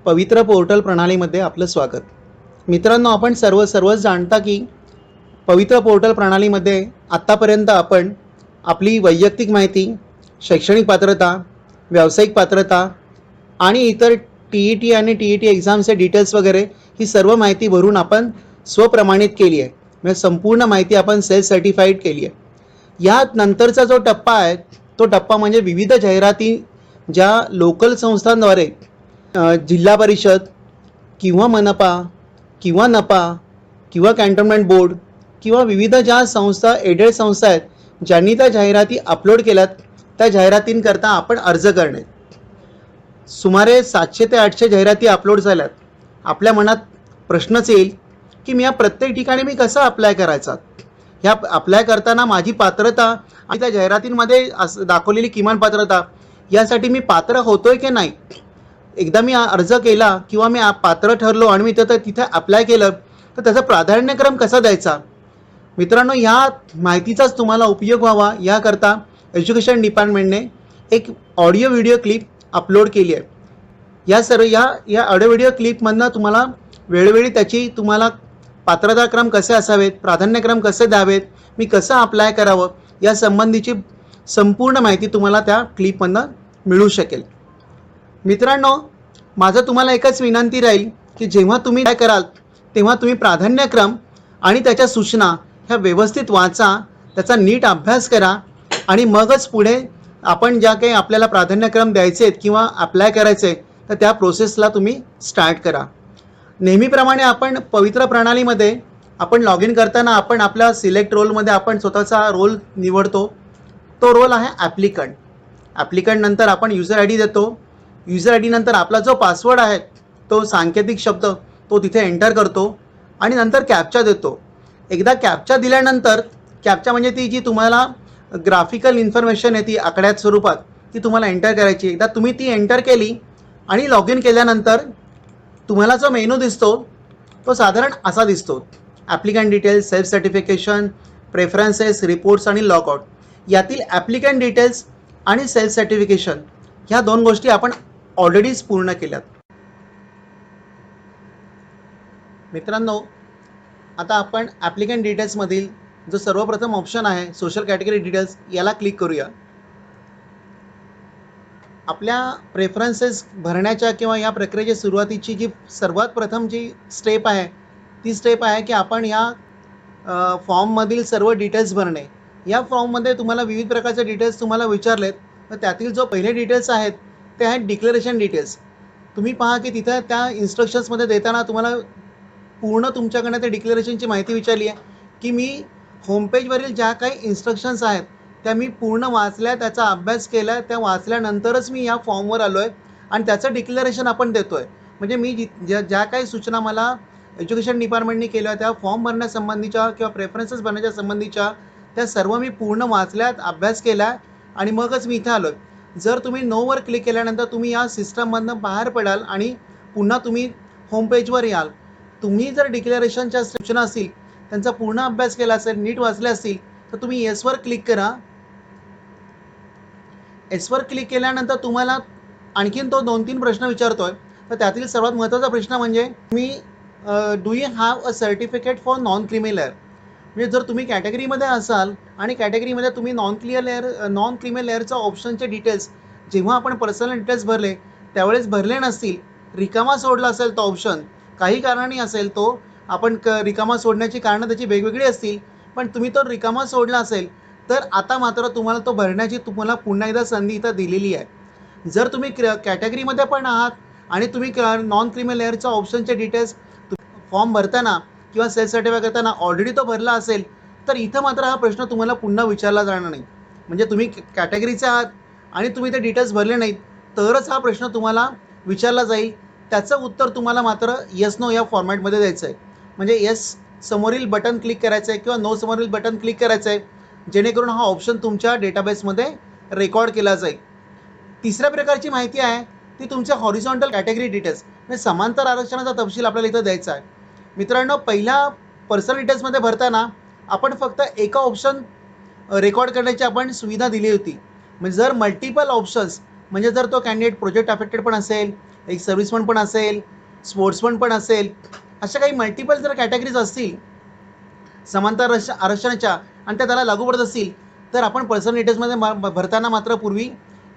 पवित्र पोर्टल प्रणालीमध्ये आपलं स्वागत. मित्रांनो, आपण सर्वच जाणता की पवित्र पोर्टल प्रणालीमध्ये आत्तापर्यंत आपण आपली वैयक्तिक माहिती, शैक्षणिक पात्रता, व्यावसायिक पात्रता आणि इतर TET आणि TET एक्झामचे डिटेल्स वगैरे ही सर्व माहिती भरून आपण स्वप्रमाणित केली आहे. म्हणजे संपूर्ण माहिती आपण सेल्फ सर्टिफाईड केली आहे. या नंतरचा जो टप्पा आहे तो टप्पा म्हणजे विविध जाहिराती ज्या लोकल संस्थांद्वारे जिल्हा परिषद किंवा मनपा किंवा नपा किंवा कॅन्टोन्मेंट बोर्ड किंवा विविध ज्या संस्था एडेड संस्था आहेत ज्यांनी त्या जाहिराती अपलोड केल्यात त्या जाहिरातींकरता आपण अर्ज करणे. सुमारे 700 ते 800 जाहिराती अपलोड झाल्यात. आपल्या मनात प्रश्नच येईल की मी या प्रत्येक ठिकाणी मी कसं अप्लाय करायचा. ह्या अप्लाय करताना माझी पात्रता आणि त्या जाहिरातींमध्ये दाखवलेली किमान पात्रता यासाठी मी पात्र होतोय की नाही. एकदा मी अर्ज केला किंवा मी पात्र ठरलो आणि मी तिथे अप्लाय केलं तर त्याचा प्राधान्यक्रम कसा द्यायचा. मित्रांनो, ह्या माहितीचाच तुम्हाला उपयोग व्हावा याकरता एज्युकेशन डिपार्टमेंटने एक ऑडिओ व्हिडिओ क्लिप अपलोड केली आहे. या ऑडिओ व्हिडिओ क्लिपमधनं तुम्हाला वेळोवेळी त्याची तुम्हाला पात्रताक्रम कसे असावेत, प्राधान्यक्रम कसे द्यावेत, मी कसं अप्लाय करावं या संबंधीची संपूर्ण माहिती तुम्हाला त्या क्लिपमधनं मिळू शकेल. मित्रांनो, माझं तुम्हाला एकच विनंती राहील की जेव्हा तुम्ही काय कराल तेव्हा तुम्ही प्राधान्यक्रम आणि त्याच्या सूचना ह्या व्यवस्थित वाचा, त्याचा नीट अभ्यास करा आणि मगच पुढे आपण ज्या काही आपल्याला प्राधान्यक्रम द्यायचे आहेत किंवा अप्लाय करायचे तर त्या प्रोसेसला तुम्ही स्टार्ट करा. नेहमीप्रमाणे आपण पवित्र प्रणालीमध्ये आपण लॉग इन करताना आपण आपल्या सिलेक्ट रोलमध्ये आपण स्वतःचा रोल निवडतो. तो रोल आहे ॲप्लिकंट. ॲप्लिकंट नंतर आपण युजर आय डी देतो. युजर आय डी नंतर आपला जो पासवर्ड आहे तो सांकेतिक शब्द तो तिथे एंटर करतो आणि नंतर कॅप्चा देतो. एकदा कॅप्चा दिल्यानंतर कॅप्चा म्हणजे ती जी तुम्हाला ग्राफिकल इन्फॉर्मेशन आहे ती आकड्यात स्वरूपात ती तुम्हाला एंटर करायची. एकदा तुम्ही ती एंटर केली आणि लॉग इन केल्यानंतर तुम्हाला जो मेनू दिसतो तो साधारण असा दिसतो. Applicant details, self certification, preferences, reports आणि लॉगआउट. यातील ॲप्लिकंट डिटेल्स आणि सेल्फ सर्टिफिकेशन ह्या दोन गोष्टी आपण ऑलरेडीच पूर्ण केल्यात. मित्रांनो, आता आपण ॲप्लिकंट डिटेल्समधील जो सर्वप्रथम ऑप्शन आहे सोशल कॅटेगरी डिटेल्स याला क्लिक करूया. आपल्या प्रेफरन्सेस भरण्याच्या किंवा या प्रक्रियेच्या सुरुवातीची जी सर्वात प्रथम जी स्टेप आहे ती स्टेप आहे की आपण या फॉर्ममधील सर्व डिटेल्स भरणे. या फॉर्ममध्ये तुम्हाला विविध प्रकारचे डिटेल्स तुम्हाला विचारलेत तर त्यातील जो पहिले डिटेल्स आहेत ते आहेत डिक्लेरेशन डिटेल्स. तुम्ही पहा की तिथं त्या इन्स्ट्रक्शन्समध्ये देताना तुम्हाला पूर्ण तुमच्याकडनं ते डिक्लेरेशनची माहिती विचारली आहे की मी होमपेजवरील ज्या काही इन्स्ट्रक्शन्स आहेत त्या मी पूर्ण वाचल्या, त्याचा अभ्यास केला, त्या वाचल्यानंतरच मी या फॉर्मवर आलो आहे आणि त्याचं डिक्लेरेशन आपण देतो आहे. म्हणजे मी ज्या काही सूचना मला एज्युकेशन डिपार्टमेंटने केल्या त्या फॉर्म भरण्यासंबंधीच्या किंवा प्रेफरन्सेस भरण्याच्या संबंधीच्या त्या सर्व मी पूर्ण वाचल्यात, अभ्यास केला आणि मगच मी इथे आलो आहे. जर तुम्ही नोवर क्लिक केल्यानंतर तुम्ही या सिस्टममधनं बाहेर पडाल आणि पुन्हा तुम्ही होमपेजवर याल. तुम्ही जर डिक्लेरेशनच्या सूचना असतील त्यांचा पूर्ण अभ्यास केला असेल, नीट वाचले असतील तर तुम्ही येसवर क्लिक करा. एसवर क्लिक केल्यानंतर तुम्हाला आणखीन तो 2-3 प्रश्न विचारतोय. तर त्यातील सर्वात महत्त्वाचा प्रश्न म्हणजे तुम्ही do you have a certificate for non creamy layer. म्हणजे जर तुम्ही कॅटेगरीमध्ये असाल आणि कॅटेगरीमध्ये तुम्ही नॉन क्रीमी लेअरच्या ऑप्शनचे डिटेल्स जेव्हा आपण पर्सनल डिटेल्स भरले त्यावेळेस भरले नसतील, रिकामा सोडला असेल तो ऑप्शन, काही कारणाने असेल तो आपण रिकामा सोडण्याची कारणं त्याची वेगवेगळी असतील, पण तुम्ही तो रिकामा सोडला असेल तर आता मात्र तुम्हाला तो भरण्याची तुम्हाला पुन्हा एकदा संधी इथं दिलेली आहे. जर तुम्ही कॅटेगरीमध्ये पण आहात आणि तुम्ही नॉन क्रीमी लेअरच्या ऑप्शनचे डिटेल्स फॉर्म भरताना किंवा सेल्फ सर्टिफाय करताना ऑलरेडी तो भरला असेल तर इथं मात्र हा प्रश्न तुम्हाला पुन्हा विचारला जाणार नाही. म्हणजे तुम्ही कॅटेगरीचे आहात आणि तुम्ही ते डिटेल्स भरले नाहीत तरच हा प्रश्न तुम्हाला विचारला जाईल. त्याचं उत्तर तुम्हाला मात्र येस नो या फॉर्मॅटमध्ये द्यायचं आहे. म्हणजे येस समोरील बटन क्लिक करायचं आहे किंवा नो समोरील बटन क्लिक करायचं आहे जेणेकरून हा ऑप्शन तुमच्या डेटाबेसमध्ये रेकॉर्ड केला जाईल. तिसऱ्या प्रकारची माहिती आहे ती तुमच्या हॉरिझॉन्टल कॅटेगरी डिटेल्स म्हणजे समांतर आरक्षणाचा तपशील आपल्याला इथं द्यायचा आहे. मित्रांनो, पहिल्या पर्सनल डिटेल्समध्ये भरताना आपण फक्त एका ऑप्शन रेकॉर्ड करण्याची आपण सुविधा दिली होती. म्हणजे जर मल्टिपल ऑप्शन्स म्हणजे जर तो कॅन्डिडेट प्रोजेक्ट अफेक्टेड पण असेल एक सर्व्हिसमन पण असेल, स्पोर्ट्समन पण असेल, अशा काही मल्टिपल जर कॅटेगरीज असतील समांतर आरक्षणाच्या आणि त्या त्याला लागू पडत असतील, तर आपण पर्सनल डिटेल्समध्ये भरताना मात्र पूर्वी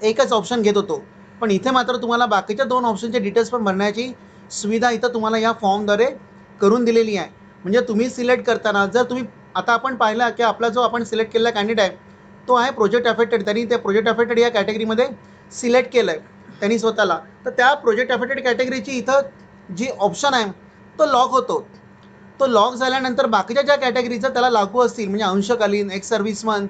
एकच ऑप्शन घेत होतो. पण इथे मात्र तुम्हाला बाकीच्या 2 ऑप्शनचे डिटेल्स पण भरण्याची सुविधा इथं तुम्हाला या फॉर्मद्वारे करून दिलेली आहे. म्हणजे तुम्ही सिलेक्ट करताना जर तुम्ही आता आपण पाहिला की आपला जो आपण सिलेक्ट केलेला कॅन्डिडेट आहे तो आहे प्रोजेक्ट अफेक्टेड. त्यांनी त्या प्रोजेक्ट अफेक्टेड या कॅटेगरीमध्ये सिलेक्ट केलं आहे त्यांनी स्वतःला. तर त्या प्रोजेक्ट अफेक्टेड कॅटेगरीची इथं जी ऑप्शन आहे तो लॉक होतो. तो लॉक झाल्यानंतर बाकीच्या ज्या कॅटेगरीचा त्याला लागू असतील म्हणजे अंशकालीन, एक्स सर्व्हिसमन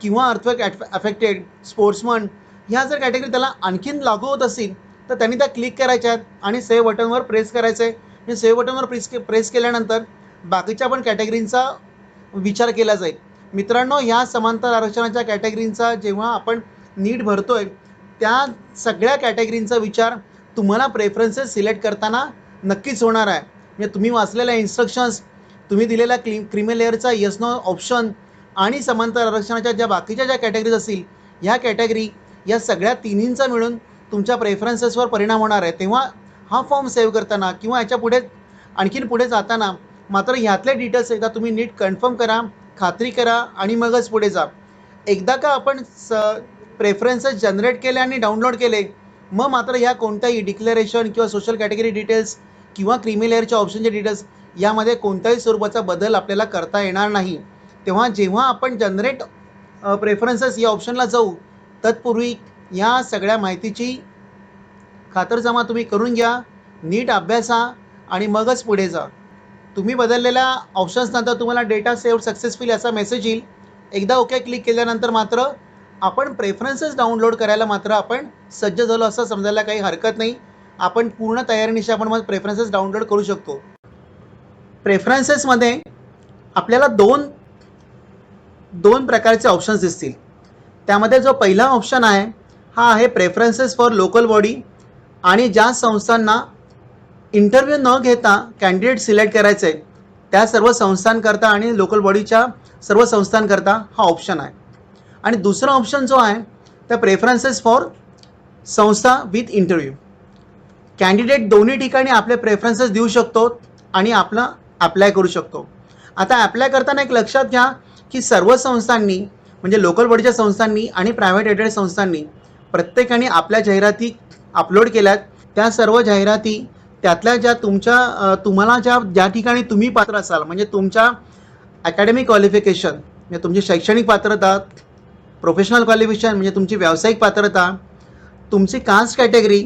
किंवा अर्थक्वेक अफेक्टेड, स्पोर्ट्समन, ह्या जर कॅटेगरी त्याला आणखीन लागू होत असतील तर त्यांनी त्या क्लिक करायच्या आहेत आणि सेव्ह बटनवर प्रेस करायचं आहे. म्हणजे सेव्ह बटनवर प्रेस केल्यानंतर बाकीच्या पण कॅटेगरींचा विचार केला जाईल. मित्रांनो, ह्या समांतर आरक्षणाच्या कॅटेगरींचा जेव्हा आपण नीट भरतोय त्या सगळ्या कॅटेगरींचा विचार तुम्हाला प्रेफरन्सेस सिलेक्ट करताना नक्कीच होणार आहे. म्हणजे तुम्ही वाचलेल्या इन्स्ट्रक्शन्स, तुम्ही दिलेल्या क्रीमी लेअरचा येस नो ऑप्शन आणि समांतर आरक्षणाच्या ज्या बाकीच्या ज्या कॅटेगरीज असतील ह्या कॅटेगरी या सगळ्या तिन्हींचा मिळून तुमच्या प्रेफरन्सेसवर परिणाम होणार आहे. तेव्हा हा फॉर्म सेव्ह करताना किंवा याच्या पुढे आणखीन पुढे जाताना मात्र ह्यातले डिटेल्स एकदा तुम्ही नीट कन्फर्म करा, खात्री करा आणि मगच पुढे जा. एकदा का आपण प्रेफरन्सेस जनरेट केले आणि डाउनलोड केले मग मात्र ह्या कोणत्याही डिक्लेरेशन किंवा सोशल कॅटेगरी डिटेल्स किंवा क्रीमी लेअरच्या ऑप्शनचे डिटेल्स यामध्ये कोणत्याही स्वरूपाचा बदल आपल्याला करता येणार नाही. जेव्हा आपण जनरेट प्रेफरन्सेस या ऑप्शनला जाऊ तत्पूर्वी या सगळ्या माहितीची खातरजमा तुम्ही करून घ्या, नीट अभ्यासा आणि मगच पुढे जा. तुम्ही बदललेल्या ऑप्शन्सनंतर तुम्हाला डेटा सेव्ह सक्सेसफुली असा मेसेज येईल. एकदा ओके क्लिक केल्यानंतर मात्र आपण प्रेफरन्सेस डाउनलोड करायला मात्र आपण सज्ज झालो असं समजायला काही हरकत नाही. आपण पूर्ण तयारीनिशी आपण मग प्रेफरन्सेस डाउनलोड करू शकतो. प्रेफरन्सेसमध्ये आपल्याला दोन प्रकारचे ऑप्शन्स दिसतील. त्यामध्ये जो पहिला ऑप्शन आहे हा आहे प्रेफरन्सेस फॉर लोकल बॉडी आणि ज्या संस्थांना इंटरव्ह्यू न घेता कॅन्डिडेट सिलेक्ट करायचे आहे त्या सर्व संस्थांकरता आणि लोकल बॉडीच्या सर्व संस्थांकरता हा ऑप्शन आहे. आणि दुसरा ऑप्शन जो आहे त्या प्रेफरन्सेस फॉर संस्था विथ इंटरव्ह्यू. कॅन्डिडेट दोन्ही ठिकाणी आपले प्रेफरन्सेस देऊ शकतो आणि आपलं अप्लाय करू शकतो. आता अप्लाय करताना एक लक्षात घ्या की सर्व संस्थांनी म्हणजे लोकल बॉडीच्या संस्थांनी आणि प्रायव्हेट एडेड संस्थांनी प्रत्येकाने आपल्या जाहिराती अपलोड केल्यात. त्या सर्व जाहिराती त्यातल्या ज्या तुम्हाला ज्या ठिकाणी तुम्ही पात्र असाल म्हणजे तुमच्या अकॅडमिक क्वालिफिकेशन म्हणजे तुमची शैक्षणिक पात्रता, प्रोफेशनल क्वालिफिकेशन म्हणजे तुमची व्यावसायिक पात्रता, तुमची कास्ट कॅटेगरी,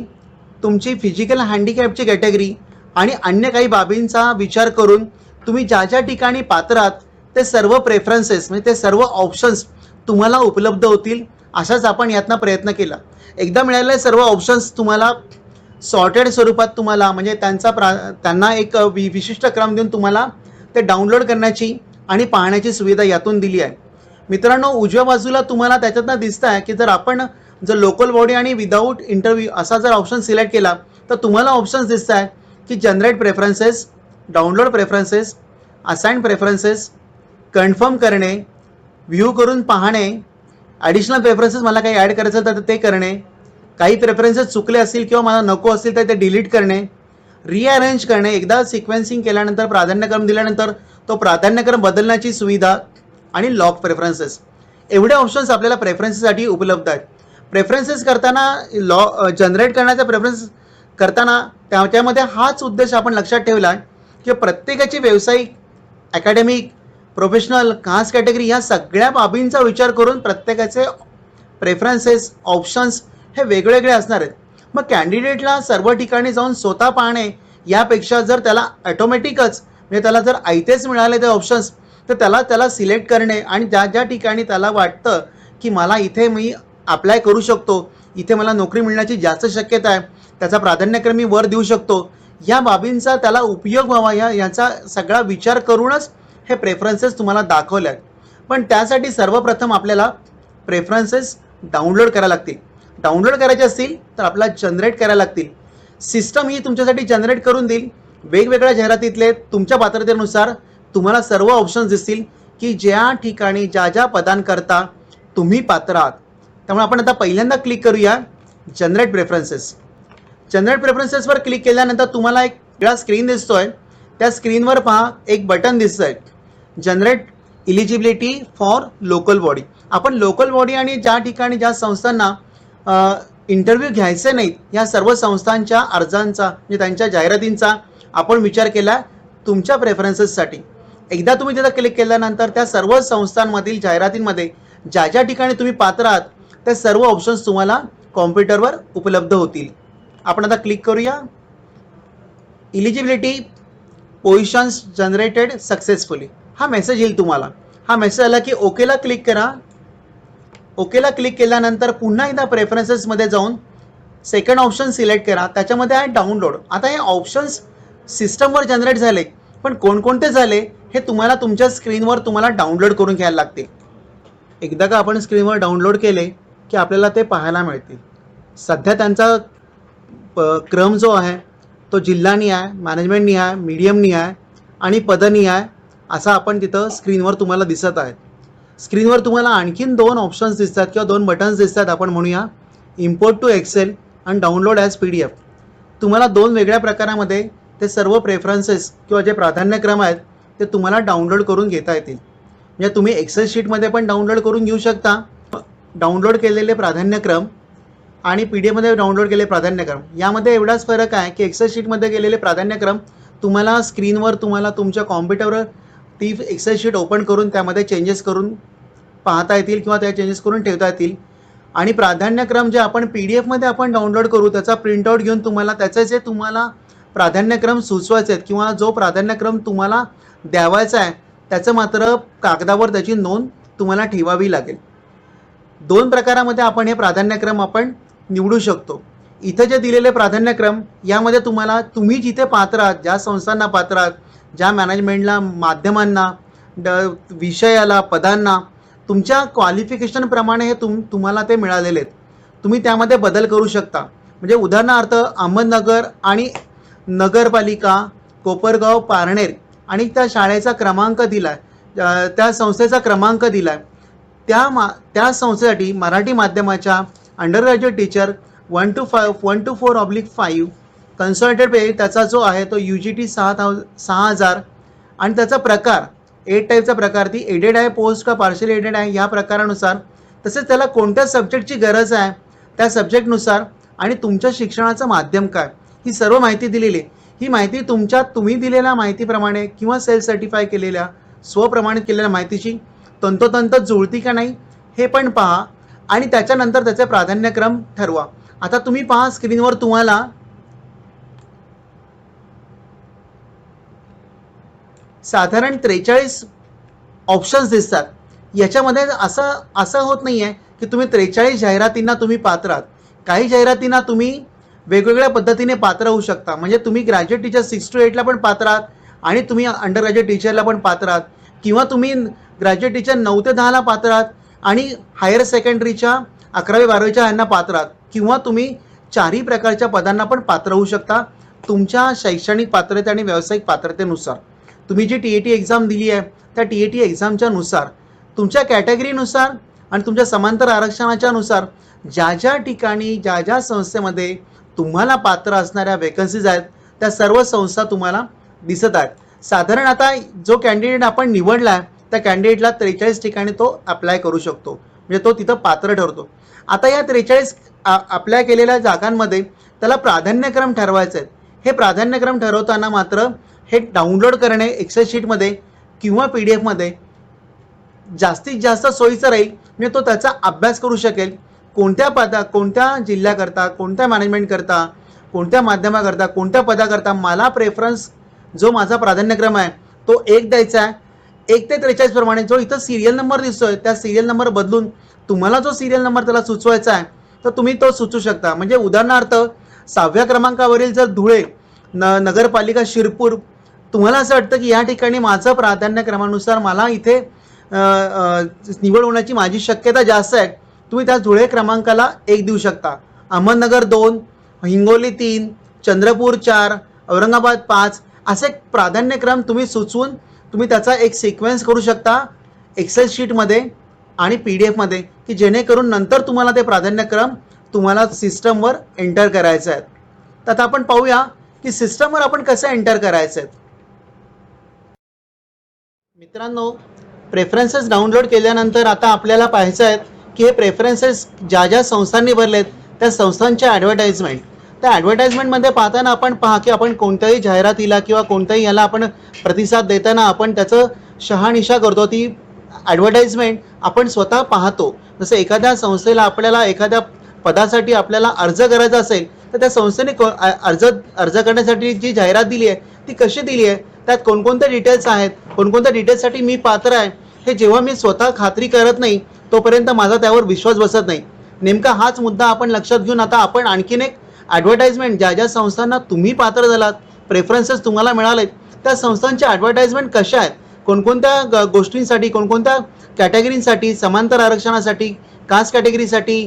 तुमची फिजिकल हँडिकॅपची कॅटेगरी आणि अन्य काही बाबींचा विचार करून तुम्ही ज्या ज्या ठिकाणी पात्र आहात ते सर्व प्रेफरन्सेस म्हणजे ते सर्व ऑप्शन्स तुम्हाला उपलब्ध होतील असाच आपण यातनं प्रयत्न केला. एकदा मिळालेले सर्व ऑप्शन्स तुम्हाला सॉर्टेड स्वरूपात तुम्हाला म्हणजे त्यांना एक विशिष्ट क्रम देऊन तुम्हाला ते डाउनलोड करण्याची आणि पाहण्याची सुविधा यातून दिली आहे. मित्रांनो, उजव्या बाजूला तुम्हाला त्याच्यातनं दिसतं आहे की जर लोकल बॉडी आणि विदाऊट इंटरव्ह्यू असा जर ऑप्शन सिलेक्ट केला तर तुम्हाला ऑप्शन्स दिसत आहेत की generate preferences, download preferences, assign preferences, confirm करणे, व्ह्यू करून पाहणे, ॲडिशनल प्रेफरन्सेस मला काही ॲड करायचं तर ते करणे, काही प्रेफरन्सेस चुकले असतील किंवा मला नको असतील तर ते डिलीट करणे, रिअरेंज करणे, एकदा सिक्वेन्सिंग केल्यानंतर प्राधान्यक्रम दिल्यानंतर तो प्राधान्यक्रम बदलण्याची सुविधा आणि लॉक प्रेफरन्सेस. एवढे ऑप्शन्स आपल्याला प्रेफरन्सेससाठी उपलब्ध आहेत. प्रेफरन्सेस करताना जनरेट करण्याचा प्रेफरन्स करताना त्यामध्ये हाच उद्देश आपण लक्षात ठेवला आहे की प्रत्येकाची व्यावसायिक, अकॅडमिक, प्रोफेशनल, कास्ट कॅटेगरी या सगळ्या बाबींचा विचार करून प्रत्येकाचे प्रेफरन्सेस, ऑप्शन्स हे वेगवेगळे असणार आहेत. मग कॅन्डिडेटला सर्व ठिकाणी जाऊन स्वतः पाहणे यापेक्षा जर त्याला ऑटोमॅटिकच म्हणजे त्याला जर आयतेच मिळाले ते ऑप्शन्स तर त्याला सिलेक्ट करणे आणि ज्या ठिकाणी त्याला वाटतं की मला इथे मी अप्लाय करू शकतो, इथे मला नोकरी मिळण्याची जास्त शक्यता आहे, त्याचा प्राधान्यक्रम मी वर देऊ शकतो, या बाबींचा त्याला उपयोग व्हावा याचा सगळा विचार करूनच हे प्रेफरन्सेस तुम्हाला दाखवले आहेत. पण त्यासाठी सर्वप्रथम आपल्याला प्रेफरन्सेस डाउनलोड करायला लागतील. डाउनलोड करायचे असतील तर आपल्याला जनरेट करायला लागतील. सिस्टम ही तुमच्यासाठी जनरेट करून देईल. वेगवेगळ्या जाहिरातीतले तुमच्या पात्रतेनुसार तुम्हाला सर्व ऑप्शन्स दिसतील की ज्या ठिकाणी ज्या पदांकरता तुम्ही पात्र आहात. त्यामुळे आपण आता पहिल्यांदा क्लिक करूया जनरेट प्रेफरन्सेस. जनरेट प्रेफरन्सेसवर क्लिक केल्यानंतर तुम्हाला एक वेगळा स्क्रीन दिसतोय. त्या स्क्रीनवर पहा एक बटन दिसतंय, generate eligibility for local body. आपण लोकल बॉडी आणि ज्या ठिकाणी ज्या संस्थांना इंटरव्ह्यू घ्यायचे नाहीत या सर्व संस्थांच्या अर्जांचा म्हणजे त्यांच्या जाहिरातींचा आपण विचार केला तुमच्या प्रेफरन्सेससाठी. एकदा तुम्ही तिथं क्लिक केल्यानंतर त्या सर्व संस्थांमधील जाहिरातींमध्ये ज्या ज्या ठिकाणी तुम्ही पात्र आहात त्या सर्व ऑप्शन्स तुम्हाला कॉम्प्युटरवर उपलब्ध होतील. आपण आता क्लिक करूया. इलिजिबिलिटी पोझिशन्स जनरेटेड सक्सेसफुली हा मेसेज येईल तुम्हाला. हा मेसेज आला की ओकेला क्लिक करा. ओकेला क्लिक केल्यानंतर पुन्हा एकदा प्रेफरन्सेसमध्ये जाऊन सेकंड ऑप्शन सिलेक्ट करा. त्याच्यामध्ये आहे डाउनलोड. आता हे ऑप्शन्स सिस्टमवर जनरेट झाले, पण कोणकोणते झाले हे तुम्हाला तुमच्या स्क्रीनवर तुम्हाला डाउनलोड करून घ्यायला लागतील. एकदा का आपण स्क्रीनवर डाउनलोड केले की आपल्याला ते पाहायला मिळतील. सध्या त्यांचा क्रम जो आहे तो जिल्हानिहाय, मॅनेजमेंटनिहाय, मीडियमनिहाय आणि पदनिहाय असा आपण तिथं स्क्रीनवर तुम्हाला दिसत आहे. स्क्रीनवर तुम्हाला आणखीन 2 ऑप्शन्स दिसतात किंवा 2 बटन्स दिसतात. आपण म्हणूया इम्पोर्ट टू एक्सेल आणि डाउनलोड ॲज PDF. तुम्हाला 2 वेगळ्या प्रकारामध्ये ते सर्व प्रेफरन्सेस किंवा जे प्राधान्यक्रम आहेत ते तुम्हाला डाउनलोड करून घेता येतील. म्हणजे तुम्ही एक्सेल शीटमध्ये पण डाउनलोड करून घेऊ शकता. डाउनलोड केलेले प्राधान्यक्रम आणि PDF डाउनलोड केलेले प्राधान्यक्रम यामध्ये एवढाच फरक आहे की एक्सेल शीटमध्ये गेलेले प्राधान्यक्रम तुम्हाला स्क्रीनवर तुम्हाला तुमच्या कॉम्प्युटरवर ती एक्सेल शीट ओपन करून त्यामध्ये चेंजेस करून पाहता येतील किंवा त्या चेंजेस करून ठेवता येतील. आणि प्राधान्यक्रम जे आपण PDF आपण डाउनलोड करू त्याचा प्रिंटआउट घेऊन तुम्हाला त्याचे जे तुम्हाला प्राधान्यक्रम सुचवायचे आहेत किंवा जो प्राधान्यक्रम तुम्हाला द्यावायचा आहे त्याचं मात्र कागदावर त्याची नोंद तुम्हाला ठेवावी लागेल. 2 प्रकारामध्ये आपण हे प्राधान्यक्रम आपण निवडू शकतो. इथे जे दिलेले प्राधान्यक्रम यामध्ये तुम्हाला तुम्ही जिथे पात्र आहात, ज्या संस्थांना पात्र आहात, ज्या मॅनेजमेंटला, माध्यमांना, विषयाला, पदांना तुमच्या क्वालिफिकेशनप्रमाणे हे तुम्हाला ते मिळालेले आहेत. तुम्ही त्यामध्ये बदल करू शकता. म्हणजे उदाहरणार्थ अहमदनगर आणि नगरपालिका, कोपरगाव, पारनेर आणि त्या शाळेचा क्रमांक दिला आहे, त्या संस्थेचा क्रमांक दिला आहे. त्या संस्थेसाठी मराठी माध्यमाच्या undergraduate teacher 1 to 4/5 consolidated pay त्याचा जो आहे तो UGT 6000 आणि त्याचा प्रकार 8 टाईपचा प्रकार ती एडेड आहे पोस्ट का पार्शियल एडेड आहे या प्रकारानुसार. तसेच त्याला कोणत्या सब्जेक्टची गरज आहे त्या सब्जेक्टनुसार आणि तुमच्या शिक्षणाचं माध्यम काय ही सर्व माहिती दिलेली आहे. ही माहिती तुम्ही दिलेल्या माहितीप्रमाणे किंवा सेल्फ सर्टिफाय केलेल्या स्वप्रमाणित केलेल्या माहितीशी तंतोतंत जुळती का नाही हे पण पहा आणि त्याच्यानंतर त्याचे प्राधान्यक्रम ठरवा. आता तुम्ही पहा स्क्रीनवर तुम्हाला साधारण 43 ऑप्शन्स दिसतात. याच्यामध्ये असं होत नाही आहे की तुम्ही 43 जाहिरातींना तुम्ही पात्र आहात. काही जाहिरातींना तुम्ही वेगवेगळ्या पद्धतीने पात्र होऊ शकता. म्हणजे तुम्ही ग्रॅज्युएट टीचर 6 to 8ला पण पात्र आहात आणि तुम्ही अंडर ग्रॅज्युएट टीचरला पण पात्र आहात किंवा तुम्ही ग्रॅज्युएट टीचर 9 ते 10ला पात्र आहात आणि हायर सेकंडरीच्या 11वी 12वीच्या यांना पात्र आहात किंवा तुम्ही 4ही प्रकारच्या पदांना पण पात्र होऊ शकता तुमच्या शैक्षणिक पात्रते आणि व्यावसायिक पात्रतेनुसार. तुम्ही जी TAT एक्झाम दिली आहे त्या TAT एक्झामच्या नुसार तुमच्या कॅटेगरीनुसार आणि तुमच्या समांतर आरक्षणाच्या नुसार ज्या ज्या ठिकाणी ज्या ज्या संस्थेमध्ये तुम्हाला पात्र असणाऱ्या वेकन्सीज आहेत त्या सर्व संस्था तुम्हाला दिसत आहेत. साधारण आता जो कॅन्डिडेट आपण निवडला आहे त्या कॅन्डिडेटला 43 ठिकाणी तो अप्लाय करू शकतो. म्हणजे तो तिथं पात्र ठरतो. आता या 43 अप्लाय केलेल्या जागांमध्ये त्याला प्राधान्यक्रम ठरवायचे आहेत. हे प्राधान्यक्रम ठरवताना मात्र हे डाउनलोड करणे एक्सेल शीटमध्ये किंवा PDF जास्तीत जास्त सोयीचं राहील. म्हणजे तो त्याचा अभ्यास करू शकेल. कोणत्या जिल्ह्याकरता, कोणत्या मॅनेजमेंटकरता, कोणत्या माध्यमाकरता, कोणत्या पदाकरता मला प्रेफरन्स जो माझा प्राधान्यक्रम आहे तो 1 द्यायचा आहे. 1 ते 43 प्रमाणे जो इथं सिरियल नंबर दिसतोय त्या सिरियल नंबर बदलून तुम्हाला जो सिरियल नंबर त्याला सुचवायचा आहे तर तुम्ही तो सुचवू शकता. म्हणजे उदाहरणार्थ 6व्या क्रमांकावरील जर धुळे नगरपालिका शिरपूर तुम्हाला असं वाटतं की या ठिकाणी माझं प्राधान्यक्रमानुसार मला इथे निवड होण्याची माझी शक्यता जास्त आहे, तुम्ही त्या धुळे क्रमांकाला 1 देऊ शकता. अहमदनगर 2, हिंगोली 3, चंद्रपूर 4, औरंगाबाद 5 असे प्राधान्यक्रम तुम्ही सुचवून तुम्ही त्याचा एक सिक्वेन्स करू शकता एक्सेल शीटमध्ये आणि PDF की जेणेकरून नंतर तुम्हाला ते प्राधान्यक्रम तुम्हाला सिस्टमवर एंटर करायचे आहेत. तर आता आपण पाहूया की सिस्टमवर आपण कसं एंटर करायचं. मित्रांनो, प्रेफरन्सेस डाउनलोड केल्यानंतर आता आपल्याला पाहायचं आहे की हे प्रेफरन्सेस ज्या ज्या संस्थांनी भरलेत त्या संस्थांच्या ॲडव्हर्टाइजमेंट. त्या ॲडव्हर्टाइजमेंटमध्ये पाहताना आपण पहा की आपण कोणत्याही जाहिरातीला किंवा कोणत्याही याला आपण प्रतिसाद देताना आपण त्याचं शहानिशा करतो. ती ॲडव्हर्टाइजमेंट आपण स्वतः पाहतो. जसं एखाद्या संस्थेला आपल्याला एखाद्या पदासाठी आपल्याला अर्ज करायचा असेल तर त्या संस्थेने अर्ज करण्यासाठी जी जाहिरात दिली आहे ती कशी दिली आहे, त्यात कोणकोणते डिटेल्स आहेत, कोणकोणत्या डिटेल्ससाठी मी पात्र आहे, हे जेव्हा मी स्वतः खात्री करत नाही तोपर्यंत माझा त्यावर विश्वास बसत नाही. नेमका हाच मुद्दा आपण लक्षात घेऊन आता आपण आणखीन एक ॲडव्हर्टाइजमेंट ज्या ज्या संस्थांना तुम्ही पात्र झालात, प्रेफरन्सेस तुम्हाला मिळालेत, त्या संस्थांच्या ॲडव्हर्टाइजमेंट कशा आहेत, कोणकोणत्या गोष्टींसाठी, कोणकोणत्या कॅटेगरींसाठी, समांतर आरक्षणासाठी, कास्ट कॅटेगरीसाठी,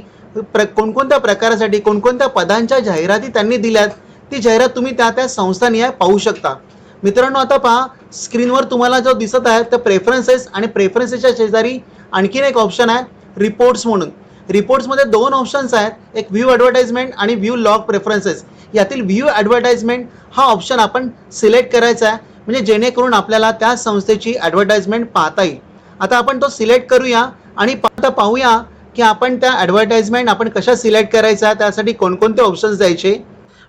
कोणकोणत्या प्रकारासाठी, कोणकोणत्या पदांच्या जाहिराती त्यांनी दिल्यात, ती जाहिरात तुम्ही त्या त्या संस्थानिहाय पाहू शकता. मित्रांनो, आता पहा स्क्रीनवर तुम्हाला जो दिसत आहे तर प्रेफरन्सेस आणि प्रेफरन्सेसच्या शेजारी आणखीन एक ऑप्शन आहे रिपोर्ट्स म्हणून. रिपोर्ट्समध्ये दोन ऑप्शन्स आहेत, एक व्ह्यू ॲडव्हर्टाइजमेंट आणि व्ह्यू लॉग प्रेफरन्सेस. यातील व्ह्यू ॲडव्हर्टाइजमेंट हा ऑप्शन आपण सिलेक्ट करायचा आहे, म्हणजे जेणेकरून आपल्याला त्या संस्थेची ॲडव्हर्टाइजमेंट पाहता येईल. आता आपण तो सिलेक्ट करूया आणि पाहूया की आपण त्या ॲडव्हर्टाइजमेंट आपण कशा सिलेक्ट करायचा, त्यासाठी कोणकोणते ऑप्शन्स द्यायचे.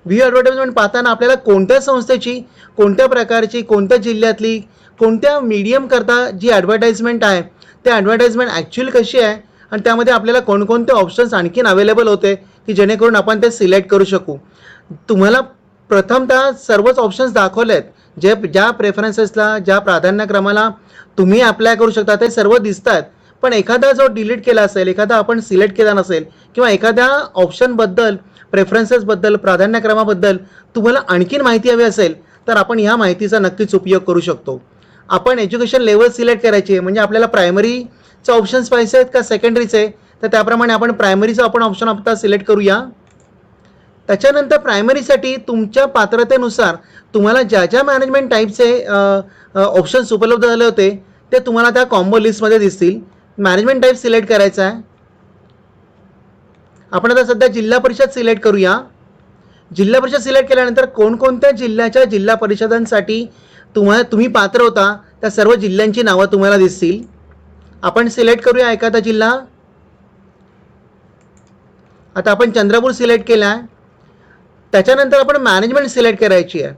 व्ह्यू ॲडव्हर्टाइजमेंट पाहताना आपल्याला कोणत्या संस्थेची, कोणत्या प्रकारची, कोणत्या जिल्ह्यातली, कोणत्या मीडियम करता जी ॲडव्हर्टाइजमेंट आहे त्या ॲडव्हर्टाइजमेंट ॲक्च्युअली कशी आहे आणि त्यामध्ये आपल्याला कोणकोणते ऑप्शन्स आणखीन अवेलेबल होते की जेणेकरून आपण ते सिलेक्ट करू शकू. तुम्हाला प्रथमतः सर्वच ऑप्शन्स दाखवले आहेत, ज्या प्रेफरन्सेसला, ज्या प्राधान्यक्रमाला तुम्ही अप्लाय करू शकता ते सर्व दिसत आहेत. पण एखादा जो डिलीट केला असेल, एखादा आपण सिलेक्ट केला नसेल किंवा एखाद्या ऑप्शनबद्दल, प्रेफरन्सेसबद्दल, प्राधान्यक्रमाबद्दल तुम्हाला आणखीन माहिती हवी असेल तर आपण ह्या माहितीचा नक्कीच उपयोग करू शकतो. आपण एज्युकेशन लेवल सिलेक्ट करायची आहे, म्हणजे आपल्याला प्रायमरीचे ऑप्शन्स पाहिजे आहेत का सेकंडरीचे, तर त्याप्रमाणे आपण प्रायमरीचा आपण ऑप्शन आता सिलेक्ट करूया. त्याच्यानंतर प्रायमरीसाठी तुमच्या पात्रतेनुसार तुम्हाला ज्या ज्या मॅनेजमेंट टाईपचे ऑप्शन्स उपलब्ध झाले होते ते तुम्हाला त्या कॉम्बो लिस्टमध्ये दिसतील. मॅनेजमेंट टाईप सिलेक्ट करायचा आहे. आपण आता सध्या जिल्हा परिषद सिलेक्ट करूया. जिल्हा परिषद सिलेक्ट केल्यानंतर कोणकोणत्या जिल्ह्याच्या जिल्हा परिषदांसाठी तुम्ही पात्र होता त्या सर्व जिल्ह्यांची नावं तुम्हाला दिसतील. आपण सिलेक्ट करूया एखादा जिल्हा. आता आपण चंद्रपूर सिलेक्ट केला आहे. त्याच्यानंतर आपण मॅनेजमेंट सिलेक्ट करायची आहे.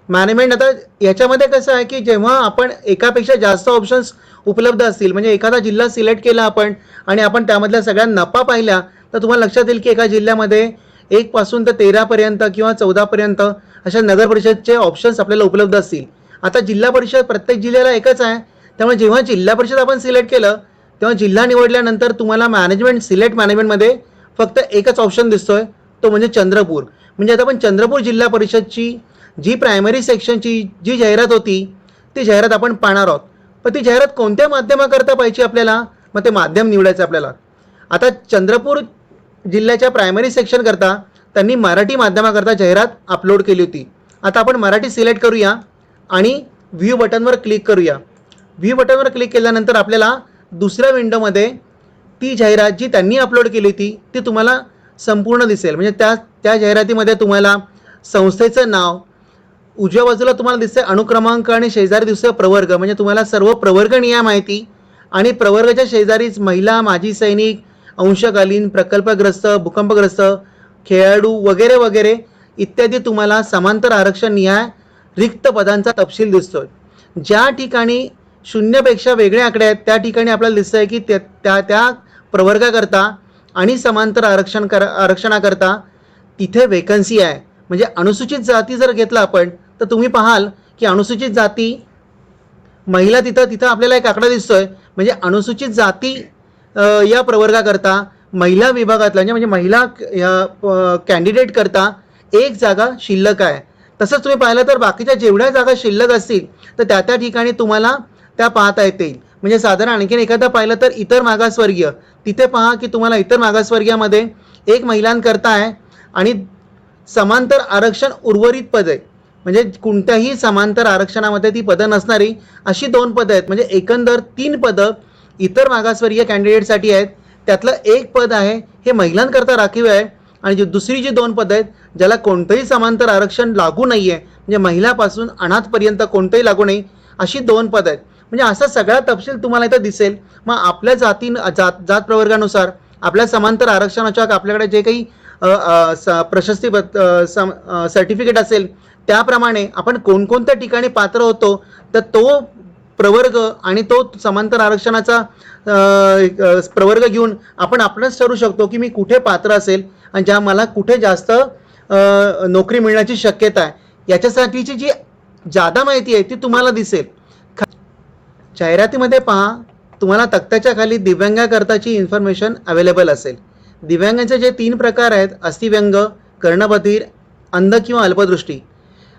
मॅनेजमेंट आता याच्यामध्ये कसं आहे की जेव्हा आपण एकापेक्षा जास्त ऑप्शन्स उपलब्ध असतील, म्हणजे एखादा जिल्हा सिलेक्ट केला आपण आणि आपण त्यामधल्या सगळ्या नफा पाहिल्या तर तुम्हाला लक्षात येईल की एका जिल्ह्यामध्ये 1 पासून तर 13 पर्यंत किंवा 14 पर्यंत अशा नगर परिषदचे ऑप्शन्स आपल्याला उपलब्ध असतील. आता जिल्हा परिषद प्रत्येक जिल्ह्याला एकच आहे, त्यामुळे जेव्हा जिल्हा परिषद आपण सिलेक्ट केलं तेव्हा जिल्हा निवडल्यानंतर तुम्हाला सिलेक्ट मॅनेजमेंटमध्ये फक्त एकच ऑप्शन दिसतोय, तो म्हणजे चंद्रपूर. म्हणजे आता आपण चंद्रपूर जिल्हा परिषदची जी प्रायमरी सेक्शनची जी जाहिरात होती ती जाहिरात आपण पाहणार आहोत. पण ती जाहिरात कोणत्या माध्यमाकरता पाहिजे आपल्याला, मग ते माध्यम निवडायचं आपल्याला. आता चंद्रपूर जिल्ह्याच्या प्रायमरी सेक्शन करता त्यांनी मराठी माध्यमाकरता जाहिरात अपलोड केली होती. आता आपण मराठी सिलेक्ट करूया आणि व्ह्यू बटनवर क्लिक करूया. व्ह्यू बटनवर क्लिक केल्यानंतर आपल्याला दुसऱ्या विंडोमध्ये ती जाहिरात जी त्यांनी अपलोड केली होती ती तुम्हाला संपूर्ण दिसेल. म्हणजे त्या जाहिरातीमध्ये तुम्हाला संस्थेचं नाव, उजव्या बाजूला तुम्हाला दिसते अनुक्रमांक आणि शेजारी दिसतं प्रवर्ग, म्हणजे तुम्हाला सर्व प्रवर्गनीय माहिती आणि प्रवर्गाच्या शेजारीच महिला, माजी सैनिक, अंशकालीन, प्रकल्पग्रस्त, भूकंपग्रस्त, खेळाडू वगैरे वगैरे इत्यादी तुम्हाला समांतर आरक्षण निहाय रिक्त पदांचा तपशील दिसतोय. ज्या ठिकाणी 0पेक्षा वेगळे आकडे आहेत त्या ठिकाणी आपल्याला दिसतं आहे की त्या प्रवर्गाकरता आणि समांतर आरक्षणाकरता तिथे वेकन्सी आहे. म्हणजे अनुसूचित जाती जर घेतला आपण तर तुम्ही पाहाल की अनुसूचित जाती महिला तिथं आपल्याला एक आकडा दिसतोय. म्हणजे अनुसूचित जाती या प्रवर्गाकरता महिला विभागातला म्हणजे महिला कॅन्डिडेट करता एक जागा शिल्लक आहे. तसंच तुम्ही पाहिलं तर बाकीच्या जेवढ्या जागा शिल्लक असतील तर त्या ठिकाणी तुम्हाला त्या पाहता येतील. म्हणजे साधारण आणखीन एखादा पाहिलं तर इतर मागासवर्गीय, तिथे पहा की तुम्हाला इतर मागासवर्गीयामध्ये एक महिलांकरता आहे आणि समांतर आरक्षण उर्वरित पद आहे. म्हणजे कोणत्याही समांतर आरक्षणामध्ये ती पदं नसणारी अशी 2 पदं आहेत. म्हणजे एकंदर 3 पदं इतर मागासवर्गीय कॅन्डिडेटसाठी आहेत. त्यातलं एक पद आहे हे महिलांकरता राखीव आहे आणि दुसरी जी 2 पदं आहेत ज्याला कोणतंही समांतर आरक्षण लागू नाही आहे, म्हणजे महिलापासून अनाथपर्यंत कोणतंही लागू नाही, अशी 2 पदं आहेत. म्हणजे असा सगळा तपशील तुम्हाला इथं दिसेल. मग आपल्या जात प्रवर्गानुसार आपल्या समांतर आरक्षणाच्या आपल्याकडे जे काही प्रशस्ती सर्टिफिकेट असेल त्याप्रमाणे आपण कोणकोणत्या ठिकाणी पात्र होतो, तर तो प्रवर्ग आणि तो समांतर आरक्षणाचा प्रवर्ग घेऊन आपण आपणच ठरवू शकतो की मी कुठे पात्र असेल आणि ज्या मला कुठे जास्त नोकरी मिळण्याची शक्यता आहे. याच्यासाठीची जी जादा माहिती आहे ती तुम्हाला दिसेल. जाहिरातीमध्ये पहा, तुम्हाला तक्त्याच्या खाली दिव्यांगाकरताची इन्फॉर्मेशन अवेलेबल असेल. दिव्यांगांचे जे 3 प्रकार आहेत, अस्थिव्यंग, कर्णबधीर, अंध किंवा अल्पदृष्टी.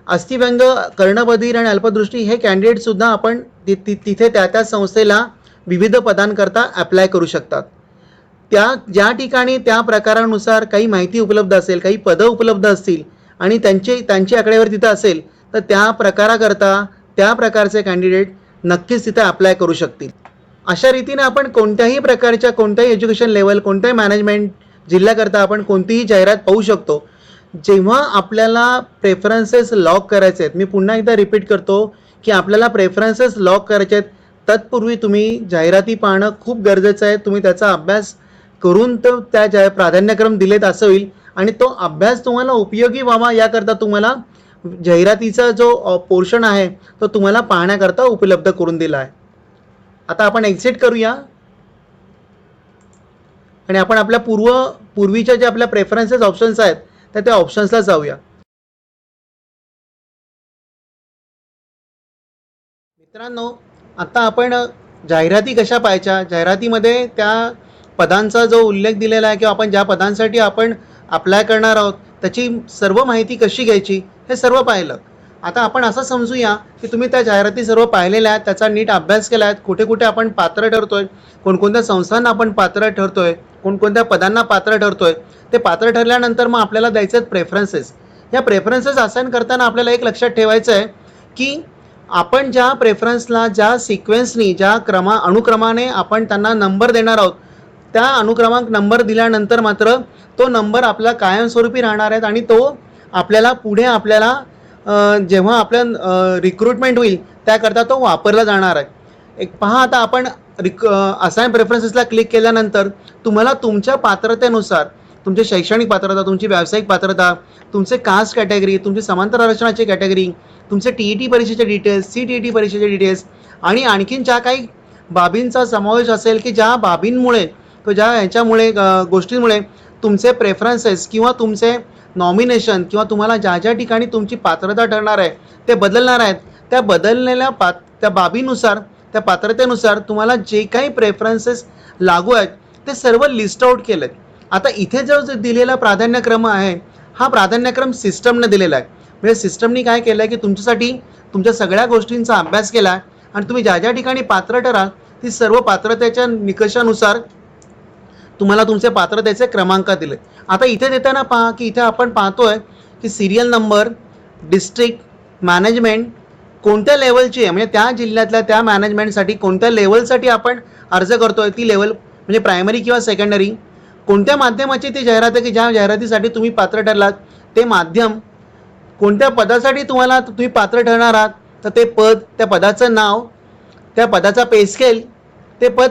अस्थिव्यंग, कर्णबधीर आणि अल्पदृष्टी हे कॅन्डिडेटसुद्धा आपण तिथे त्या संस्थेला विविध पदांकरता अप्लाय करू शकतात. ज्या ठिकाणी त्या प्रकारानुसार काही माहिती उपलब्ध असेल, काही पदं उपलब्ध असतील आणि त्यांची आकडेवारी तिथं असेल, तर त्या प्रकाराकरता त्या प्रकारचे कॅन्डिडेट नक्कीच तिथे अप्लाय करू शकतील. अशा रीतीने आपण कोणत्याही प्रकारच्या कोणत्याही एज्युकेशन लेवल, कोणत्याही मॅनेजमेंट जिल्ह्याकरता आपण कोणतीही जाहिरात पाहू शकतो. जेव्हा आपल्याला प्रेफरन्सेस लॉक करायचे आहेत, मी पुन्हा एकदा रिपीट करतो की आपल्याला प्रेफरन्सेस लॉक करायचे आहेत, तत्पूर्वी तुम्ही जाहिराती पाहणं खूप गरजेचं आहे. तुम्ही त्याचा अभ्यास करून तो त्या प्राधान्यक्रम दिलेत असं होईल आणि तो अभ्यास तुम्हाला उपयोगी व्हावा याकरता तुम्हाला जाहिरातीचा जो पोर्शन आहे तो तुम्हाला पाहण्याकरता उपलब्ध करून दिला आहे. आता आपण एक्झिट करूया आणि आपण आपल्या पूर्वीच्या जे आपल्या प्रेफरन्सेस ऑप्शन्स आहेत तर त्या ऑप्शन्सला जाऊया. मित्रांनो, आता आपण जाहिराती कशा पाहायच्या, जाहिरातीमध्ये त्या पदांचा जो उल्लेख दिलेला आहे किंवा आपण ज्या पदांसाठी आपण अप्लाय करणार आहोत त्याची सर्व माहिती कशी घ्यायची हे सर्व पाहिलं. आता आपण असं समजूया की तुम्ही त्या जाहिराती सर्व पाहिलेल्या आहेत, त्याचा नीट अभ्यास केला आहे, कुठे कुठे आपण पात्र ठरतोय, कोणकोणत्या संस्थांना आपण पात्र ठरतोय, कोणकोणत्या पदांना पात्र ठरतोय. ते पात्र ठरल्यानंतर मग आपल्याला द्यायचे आहेत प्रेफरन्सेस. या प्रेफरन्सेस असाइन करताना आपल्याला एक लक्षात ठेवायचं आहे की आपण ज्या प्रेफरन्सला ज्या सिक्वेन्सनी ज्या अनुक्रमाने आपण त्यांना नंबर देणार आहोत, त्या अनुक्रमांक नंबर दिल्यानंतर मात्र तो नंबर आपला कायमस्वरूपी राहणार आहे आणि तो आपल्याला पुढे जेव्हा आपल्या रिक्रुटमेंट होईल त्याकरता तो वापरला जाणार आहे. एक पहा, आता आपण असाइन प्रेफरन्सेसला क्लिक केल्यानंतर तुम्हाला तुमच्या पात्रतेनुसार तुमची शैक्षणिक पात्रता, तुमची व्यावसायिक पात्रता, तुमचे कास्ट कॅटेगरी, तुमची समांतर आरक्षणाची कॅटेगरी, तुमचे TET परीक्षेचे डिटेल्स, CTET परीक्षेचे डिटेल्स आणि आणखीन ज्या काही बाबींचा समावेश असेल की ज्या बाबींमुळे ह्याच्यामुळे गोष्टींमुळे तुमचे प्रेफरन्सेस किंवा तुमचे नॉमिनेशन किंवा तुम्हाला ज्या ज्या ठिकाणी तुमची पात्रता ठरणार आहे ते बदलणार आहेत, त्या बदललेल्या त्या बाबीनुसार, त्या पात्रतेनुसार तुम्हाला जे काही प्रेफरन्सेस लागू आहेत ते सर्व लिस्ट आउट केले आहेत. आता इथे जो दिलेला प्राधान्यक्रम आहे हा प्राधान्यक्रम सिस्टमने दिलेला आहे. म्हणजे सिस्टमनी काय केलं आहे की तुमच्यासाठी तुमच्या सगळ्या गोष्टींचा अभ्यास केला आहे आणि तुम्ही ज्या ज्या ठिकाणी पात्र ठराल ती सर्व पात्रतेच्या निकषानुसार तुम्हाला तुमचे पात्रतेचे क्रमांक दिले. आता इथे देताना पहा की इथे आपण पाहतोय की सिरियल नंबर, डिस्ट्रिक्ट, मॅनेजमेंट कोणत्या लेवलची आहे, म्हणजे त्या जिल्ह्यातल्या त्या मॅनेजमेंटसाठी कोणत्या लेवलसाठी आपण अर्ज करतोय, ती लेवल म्हणजे प्रायमरी किंवा सेकंडरी, कोणत्या माध्यमाची ती जाहिरात आहे की ज्या जाहिरातीसाठी तुम्ही पात्र ठरलात, ते माध्यम, कोणत्या पदासाठी तुम्ही पात्र ठरणार आहात तर ते पद, त्या पदाचं नाव, त्या पदाचा पे स्केल, ते पद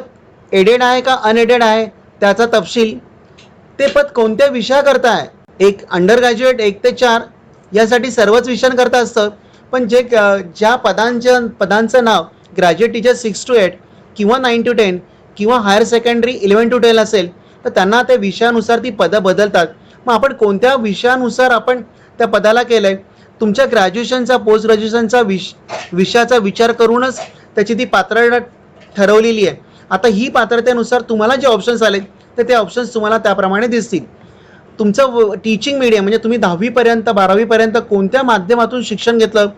एडेड आहे का अनएडेड आहे त्याचा तपशील, ते पद कोणत्या विषयाकरता आहे, एक अंडर ग्रॅज्युएट 1 ते 4 यासाठी सर्वच विषयांकरता असतं, पण ज्या पदांचं नाव ग्रॅज्युएट टीचर 6 to 8 किंवा 9 to 10 किंवा हायर सेकंडरी 11 to 12 असेल तर त्यांना त्या विषयानुसार ती पदं बदलतात. मग आपण कोणत्या विषयानुसार आपण त्या पदाला केलं आहे, तुमच्या ग्रॅज्युएशनचा, पोस्ट ग्रॅज्युएशनचा विषयाचा विचार करूनच त्याची ती पात्रता ठरवलेली आहे. आता ही पात्रतेनुसार तुम्हाला जे ऑप्शन्स आले तर ते ऑप्शन्स तुम्हाला त्याप्रमाणे दिसतील. तुमचं टीचिंग मीडियम म्हणजे तुम्ही 10वीपर्यंत 12वीपर्यंत कोणत्या माध्यमातून शिक्षण घेतलं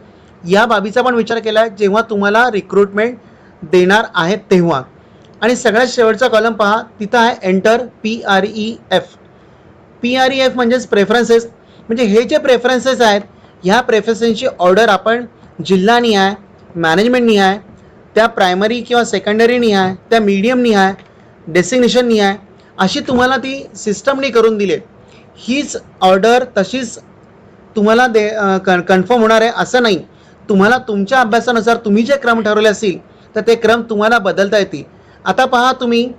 या बाबीचा पण विचार केला आहे जेव्हा तुम्हाला रिक्रुटमेंट देणार आहेत तेव्हा. आणि सगळ्यात शेवटचा कॉलम पहा, तिथं आहे एंटर PREF. PREF म्हणजेच प्रेफरन्सेस. म्हणजे हे जे प्रेफरन्सेस आहेत ह्या प्रेफरन्सेसची ऑर्डर आपण जिल्हानिहाय, मॅनेजमेंटनिहाय, त्या प्रायमरी किंवा सेकंडरीनिहाय, त्या मीडियमनिहाय, डेसिग्नेशननिहाय अशी तुम्हाला ती सिस्टमनी करून दिली आहे. हीच ऑर्डर तशीच तुम्हाला कन्फर्म होणार आहे असं नाही. तुम्हाला तुमच्या अभ्यासानुसार तुम्ही जे क्रम ठरवले असतील तर ते क्रम तुम्हाला बदलता येतील. आता पहा तुम्ही,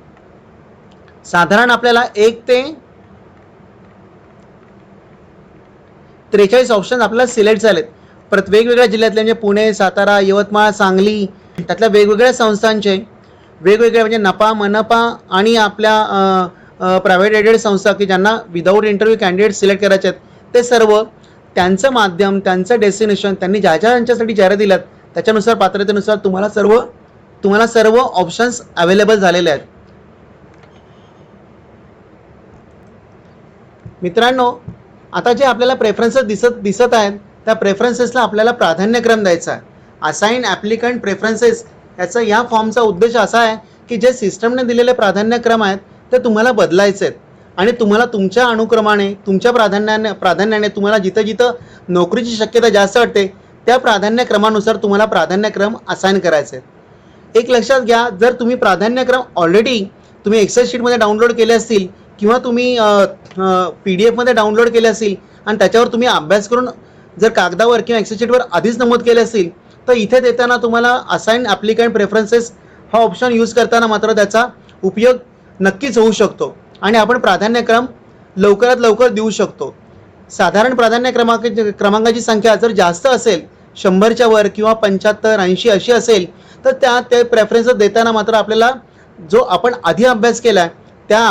साधारण आपल्याला 1 ते 43 ऑप्शन आपल्याला सिलेक्ट झालेत. परत वेगवेगळ्या जिल्ह्यातले म्हणजे पुणे, सातारा, यवतमाळ, सांगली, त्यातल्या वेगवेगळ्या संस्थांचे वेगवेगळे म्हणजे नपा, मनपा आणि आपल्या प्रायव्हेट एडेड संस्था की ज्यांना विदाऊट इंटरव्ह्यू कॅन्डिडेट सिलेक्ट करायचे आहेत, ते सर्व त्यांचं माध्यम, त्यांचं डेस्टिनेशन, त्यांनी ज्या ज्या यांच्यासाठी जाहिरात दिल्यात त्याच्यानुसार पात्रतेनुसार तुम्हाला सर्व ऑप्शन्स अवेलेबल झालेले आहेत. मित्रांनो, आता जे आपल्याला प्रेफरन्सेस दिसत आहेत त्या प्रेफरन्सेसला आपल्याला प्राधान्यक्रम द्यायचा आहे. असाइन ॲप्लिकंट प्रेफरन्सेस याचा या फॉर्मचा उद्देश असा आहे की जे सिस्टमने दिलेले प्राधान्यक्रम आहेत ते तुम्हाला बदलायचे आहेत आणि तुम्हाला तुमच्या अनुक्रमाने, तुमच्या प्राधान्याने तुम्हाला जिथं जिथं नोकरीची शक्यता जास्त वाटते त्या प्राधान्यक्रमानुसार तुम्हाला प्राधान्यक्रम असाइन करायचे आहेत. एक लक्षात घ्या, जर तुम्ही प्राधान्यक्रम ऑलरेडी तुम्ही एक्सेल शीटमध्ये डाउनलोड केले असतील किंवा तुम्ही PDF मध्ये डाउनलोड केले असतील आणि त्याच्यावर तुम्ही अभ्यास करून जर कागदावर किंवा एक्सेल शीटवर आधीच नमूद केले असतील तर इथे देताना तुम्हाला असाइन ॲप्लिकंट प्रेफरन्सेस हा ऑप्शन यूज करताना मात्र त्याचा उपयोग नक्कीच होऊ शकतो आणि आपण प्राधान्यक्रम लवकरात लवकर देऊ शकतो. साधारण क्रमांकाची संख्या जर जास्त असेल, 100च्या वर किंवा 75, 80 अशी असेल तर ते प्रेफरन्सेस देताना मात्र आपल्याला जो आपण आधी अभ्यास केला आहे त्या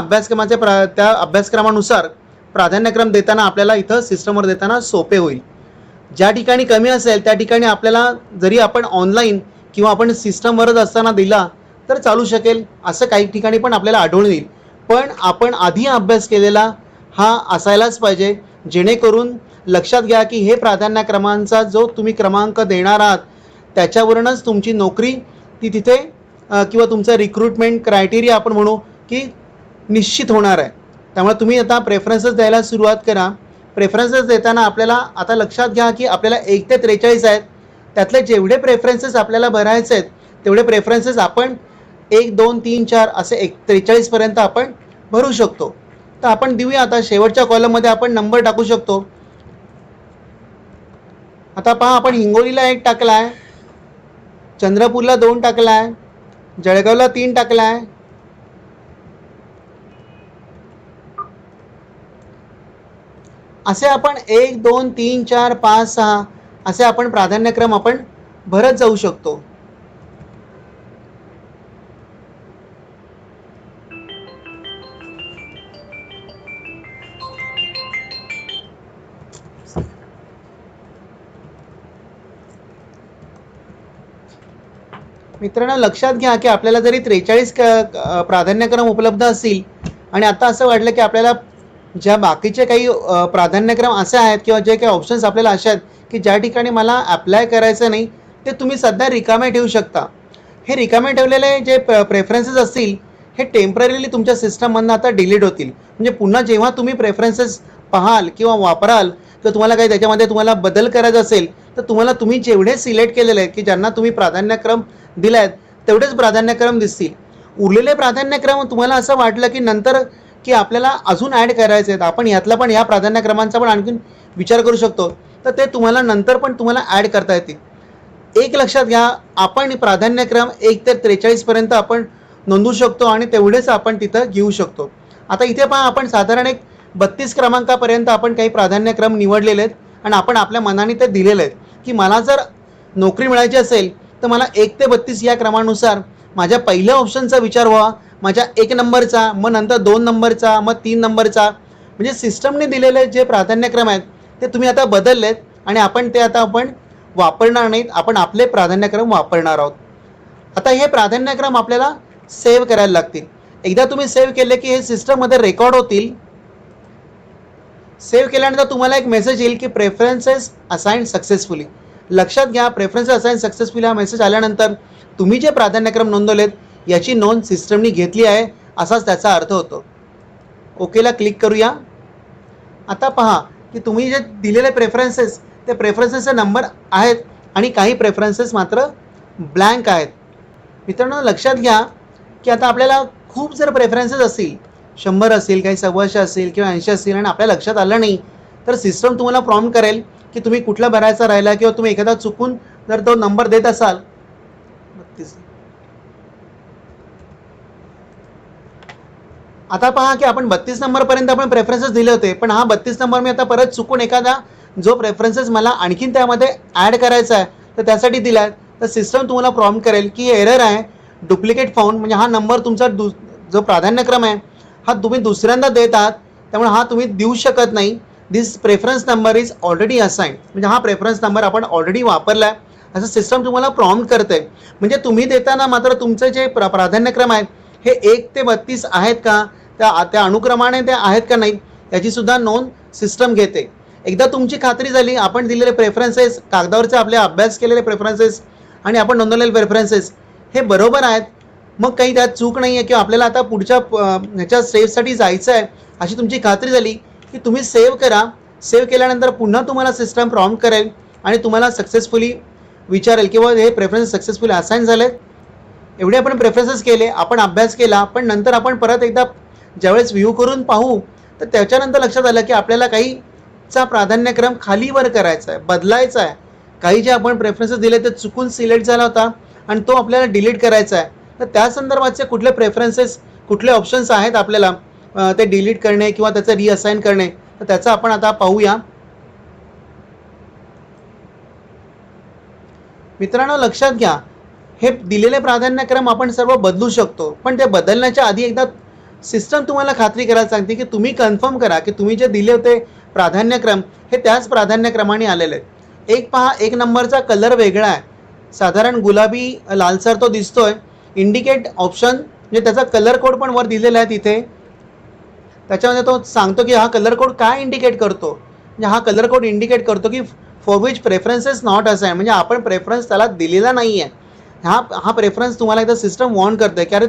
अभ्यासक्रमानुसार प्राधान्यक्रम देताना आपल्याला इथं सिस्टमवर देताना सोपे होईल. ज्या ठिकाणी कमी असेल त्या ठिकाणी आपल्याला जरी आपण ऑनलाईन किंवा आपण सिस्टमवरच असताना दिला तर चालू शकेल, असं काही ठिकाणी पण आपल्याला आढळून येईल. पण आपण आधी अभ्यास केलेला हा असायलाच पाहिजे, जेणेकरून लक्षात घ्या की हे प्राधान्यक्रमांचा जो तुम्ही क्रमांक देणार आहात त्याच्यावरूनच तुमची नोकरी ती तिथे किंवा तुमचं रिक्रुटमेंट क्रायटेरिया आपण म्हणू की निश्चित होणार आहे. त्यामुळे तुम्ही आता प्रेफरन्सेस द्यायला सुरुवात करा. प्रेफरन्सेस देताना आपल्याला आता लक्षात घ्या की आपल्याला 1 ते 43 आहेत, त्यातले जेवढे प्रेफरन्सेस आपल्याला भरायचे आहेत तेवढे प्रेफरन्सेस आपण 1, 2, 3, 4 असे 43पर्यंत आपण भरू शकतो. तर आपण देऊया. आता शेवटच्या कॉलममध्ये आपण नंबर टाकू शकतो. आता पहा, आपण हिंगोलीला 1 टाकला आहे, चंद्रपूरला 2 टाकला आहे, जळगावला 3 टाकला आहे, असे आपण 1, 2, 3, 4, 5, 6 असे आपण प्राधान्यक्रम आपण भरत जाऊ शकतो. मित्रांनो, लक्षात घ्या की आपल्याला जरी 43 प्राधान्यक्रम उपलब्ध असतील आणि आता असं वाटलं की आपल्याला ज्या बाकीचे काही प्राधान्यक्रम असे आहेत किंवा जे काही ऑप्शन्स आपल्याला असे आहेत की ज्या ठिकाणी मला अप्लाय करायचं नाही ते तुम्ही सध्या रिकामे ठेवू शकता. हे रिकामे ठेवलेले जे प्रेफरन्सेस असतील हे टेम्पररीली तुमच्या सिस्टममधनं आता डिलीट होतील. म्हणजे पुन्हा जेव्हा तुम्ही प्रेफरन्सेस पाहाल किंवा वापराल तर तुम्हाला काही त्याच्यामध्ये तुम्हाला बदल करायचा असेल तर तुम्ही जेवढे सिलेक्ट केलेले आहेत की ज्यांना तुम्ही प्राधान्यक्रम दिले आहेत तेवढेच प्राधान्यक्रम दिसतील. उरलेले प्राधान्यक्रम तुम्हाला असं वाटलं की नंतर की आपल्याला अजून ॲड करायचे आहेत, आपण यातला पण या प्राधान्यक्रमांचा पण आणखीन विचार करू शकतो, तर ते तुम्हाला नंतर पण तुम्हाला ॲड करता येतील. एक लक्षात घ्या, आपण प्राधान्यक्रम 1 ते 43पर्यंत आपण नोंदवू शकतो आणि तेवढेच आपण तिथं घेऊ शकतो. आता इथे पहा, आपण साधारण एक 32 क्रमांकापर्यंत आपण काही प्राधान्यक्रम निवडलेले आहेत आणि आपण आपल्या मनाने ते दिलेले आहेत की मला जर नोकरी मिळायची असेल तर मला 1 ते 32 या क्रमानुसार माझ्या पहिल्या ऑप्शनचा विचार व्हावा, माझ्या 1 नंबरचा, मग नंतर 2 नंबरचा, मग 3 नंबरचा. म्हणजे सिस्टमने दिलेले जे प्राधान्यक्रम आहेत ते तुम्ही आता बदललेत आणि आपण ते आता वापरणार नाहीत, आपण आपले प्राधान्यक्रम वापरणार आहोत. आता हे प्राधान्यक्रम आपल्याला सेव्ह करायला लागतील. एकदा तुम्ही सेव्ह केले की हे सिस्टममध्ये रेकॉर्ड होतील. सेव्ह केल्यानंतर तुम्हाला एक मेसेज येईल की प्रेफरन्सेस असाइन्ड सक्सेसफुली. लक्षात घ्या, प्रेफरन्सेस असाइन्ड सक्सेसफुली हा मेसेज आल्यानंतर तुम्ही जे प्राधान्यक्रम नोंदवलेत याची नोंद सिस्टमने घेतली आहे असाच त्याचा अर्थ होतो. ओकेला क्लिक करूया. आता पहा की तुम्ही जे दिलेले प्रेफरन्सेस ते प्रेफरन्सेसचे नंबर आहेत आणि काही प्रेफरन्सेस मात्र ब्लँक आहेत. मित्रांनो, लक्षात घ्या की आता आपल्याला खूप जर प्रेफरन्सेस असतील, 100 असेल, काही 100 असेल किंवा 80 असेल आणि आपल्या लक्षात आलं नाही, तर सिस्टम तुम्हाला प्रॉम्प्ट करेल की तुम्ही कुठला भरायचा राहिला किंवा तुम्ही एखादा चुकून जर तो नंबर देत असाल. 32. आता पहा की आपण 32 नंबरपर्यंत आपण प्रेफरन्सेस दिले होते, पण हा 32 नंबर मी आता परत चुकून एखादा जो प्रेफरन्सेस मला आणखीन त्यामध्ये ॲड करायचा आहे तर त्यासाठी दिला आहे, तर सिस्टम तुम्हाला प्रॉम्प्ट करेल की एरर आहे, डुप्लिकेट फाउंड. म्हणजे हा नंबर तुमचा जो प्राधान्यक्रम आहे हा तुम्ही दुसऱ्यांदा देत आहात, त्यामुळे हा तुम्ही देऊ शकत नाही. This preference number is already assigned. म्हणजे हा प्रेफरन्स नंबर आपण ऑलरेडी वापरला आहे असं सिस्टम तुम्हाला प्रॉम्प्ट करते. म्हणजे तुम्ही देताना मात्र तुमचे जे प्राधान्यक्रम आहे हे 1 ते 32 आहेत का, त्या अनुक्रमाने ते आहेत का नाही याचीसुद्धा नोंद सिस्टम घेते. एकदा तुमची खात्री झाली, आपण दिलेले प्रेफरन्सेस, कागदावरचे आपले अभ्यास केलेले प्रेफरन्सेस आणि आपण नोंदवलेले प्रेफरन्सेस हे बरोबर आहेत, मग काही त्यात चूक नाही आहे किंवा आपल्याला आता पुढच्या ह्याच्या स्टेपसाठी जायचं आहे अशी तुमची खात्री झाली की तुम्ही सेव्ह करा. सेव्ह केल्यानंतर पुन्हा तुम्हाला सिस्टम प्रॉम्प्ट करेल आणि तुम्हाला सक्सेसफुली विचारेल की हे प्रेफरन्स सक्सेसफुली असाइन झालेत. एवढे आपण प्रेफरन्सेस केले, आपण अभ्यास केला, पण नंतर आपण परत एकदा ज्यावेळेस व्ह्यू करून पाहू तर त्याच्यानंतर लक्षात आलं की आपल्याला काहीचा प्राधान्यक्रम खालीवर करायचा आहे, बदलायचा आहे. काही जे आपण प्रेफरन्सेस दिले ते चुकून सिलेक्ट झाला होता आणि तो आपल्याला डिलीट करायचा आहे. तर त्या संदर्भाचे कुठले प्रेफरन्सेस, कुठले ऑप्शन्स आहेत आपल्याला ते डिलीट करणे किंवा त्याचं रिअसाइन करणे, तर त्याचं आपण आता पाहूया. मित्रांनो लक्षात घ्या, हे दिलेले प्राधान्यक्रम आपण सर्व बदलू शकतो, पण ते बदलण्याच्या आधी एकदा सिस्टम तुम्हाला खात्री करायला सांगते की तुम्ही कन्फर्म करा की तुम्ही जे दिले होते प्राधान्यक्रम हे त्याच प्राधान्यक्रमाने आलेले आहेत. एक पहा, एक नंबरचा कलर वेगळा आहे, साधारण गुलाबी लालसर तो दिसतोय. इंडिकेट ऑप्शन म्हणजे त्याचा कलर कोड पण वर दिलेला आहे तिथे. त्याच्यामध्ये तो सांगतो की हा कलर कोड काय इंडिकेट करतो. म्हणजे हा कलर कोड इंडिकेट करतो की for which preferences not assign, म्हणजे आपण प्रेफरन्स त्याला दिलेला नाही आहे. हा प्रेफरन्स तुम्हाला एकदा सिस्टम वॉर्न करते की अरे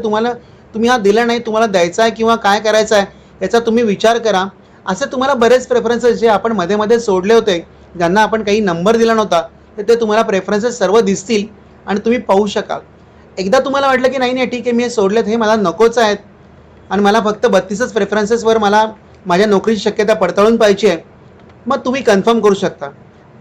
तुम्ही हा दिला नाही, तुम्हाला द्यायचा आहे किंवा काय करायचं आहे याचा तुम्ही विचार करा. असे तुम्हाला बरेच प्रेफरन्सेस जे आपण मध्ये मध्ये सोडले होते, ज्यांना आपण काही नंबर दिला नव्हता, तर ते तुम्हाला प्रेफरन्सेस सर्व दिसतील आणि तुम्ही पाहू शकाल. एकदा तुम्हाला वाटलं की नाही ठीक आहे मी हे सोडलेत, हे मला नकोच आहेत आणि मला फक्त 32च प्रेफरन्सेसवर मला माझ्या नोकरीची शक्यता पडताळून पाहिजे आहे, मग तुम्ही कन्फर्म करू शकता.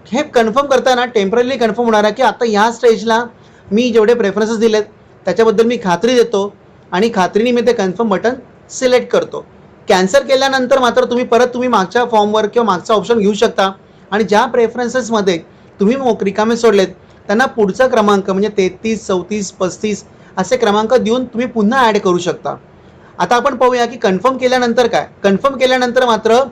हे कन्फर्म करताना टेम्पररी कन्फर्म होणार आहे की आता ह्या स्टेजला मी जेवढे प्रेफरन्सेस दिलेत त्याच्याबद्दल मी खात्री देतो आणि खात्रीने मी ते कन्फर्म बटन सिलेक्ट करतो. कॅन्सल केल्यानंतर मात्र तुम्ही मागच्या फॉर्मवर किंवा मागचा ऑप्शन घेऊ शकता आणि ज्या प्रेफरन्सेसमध्ये तुम्ही रिकामे सोडलेत त्यांना पुढचा क्रमांक म्हणजे 33, 34, 35 असे क्रमांक देऊन तुम्ही पुन्हा ॲड करू शकता. आता आपण पाहूया की कन्फर्म केल्यानंतर काय. कन्फर्म केल्यानंतर मात्र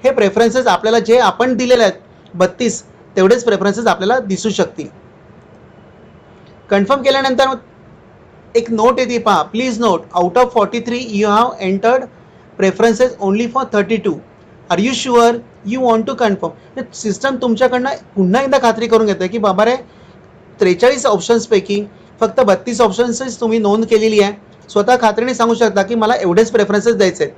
हे प्रेफरन्सेस आपल्याला जे आपण दिलेले आहेत 32 तेवढेच प्रेफरन्सेस आपल्याला दिसू शकतील. कन्फर्म केल्यानंतर एक नोट येते पहा, please note out of 43 you have entered preferences only for 32. Are you sure you want to confirm. System तुमच्याकडनं पुन्हा एकदा खात्री करून घेते की बाबा रे 43 ऑप्शन्सपैकी फक्त 32 ऑप्शन्सच तुम्ही नोंद केलेली आहे. स्वतः खात्रीने सांगू शकता की मला एवढेच प्रेफरन्सेस द्यायचे आहेत.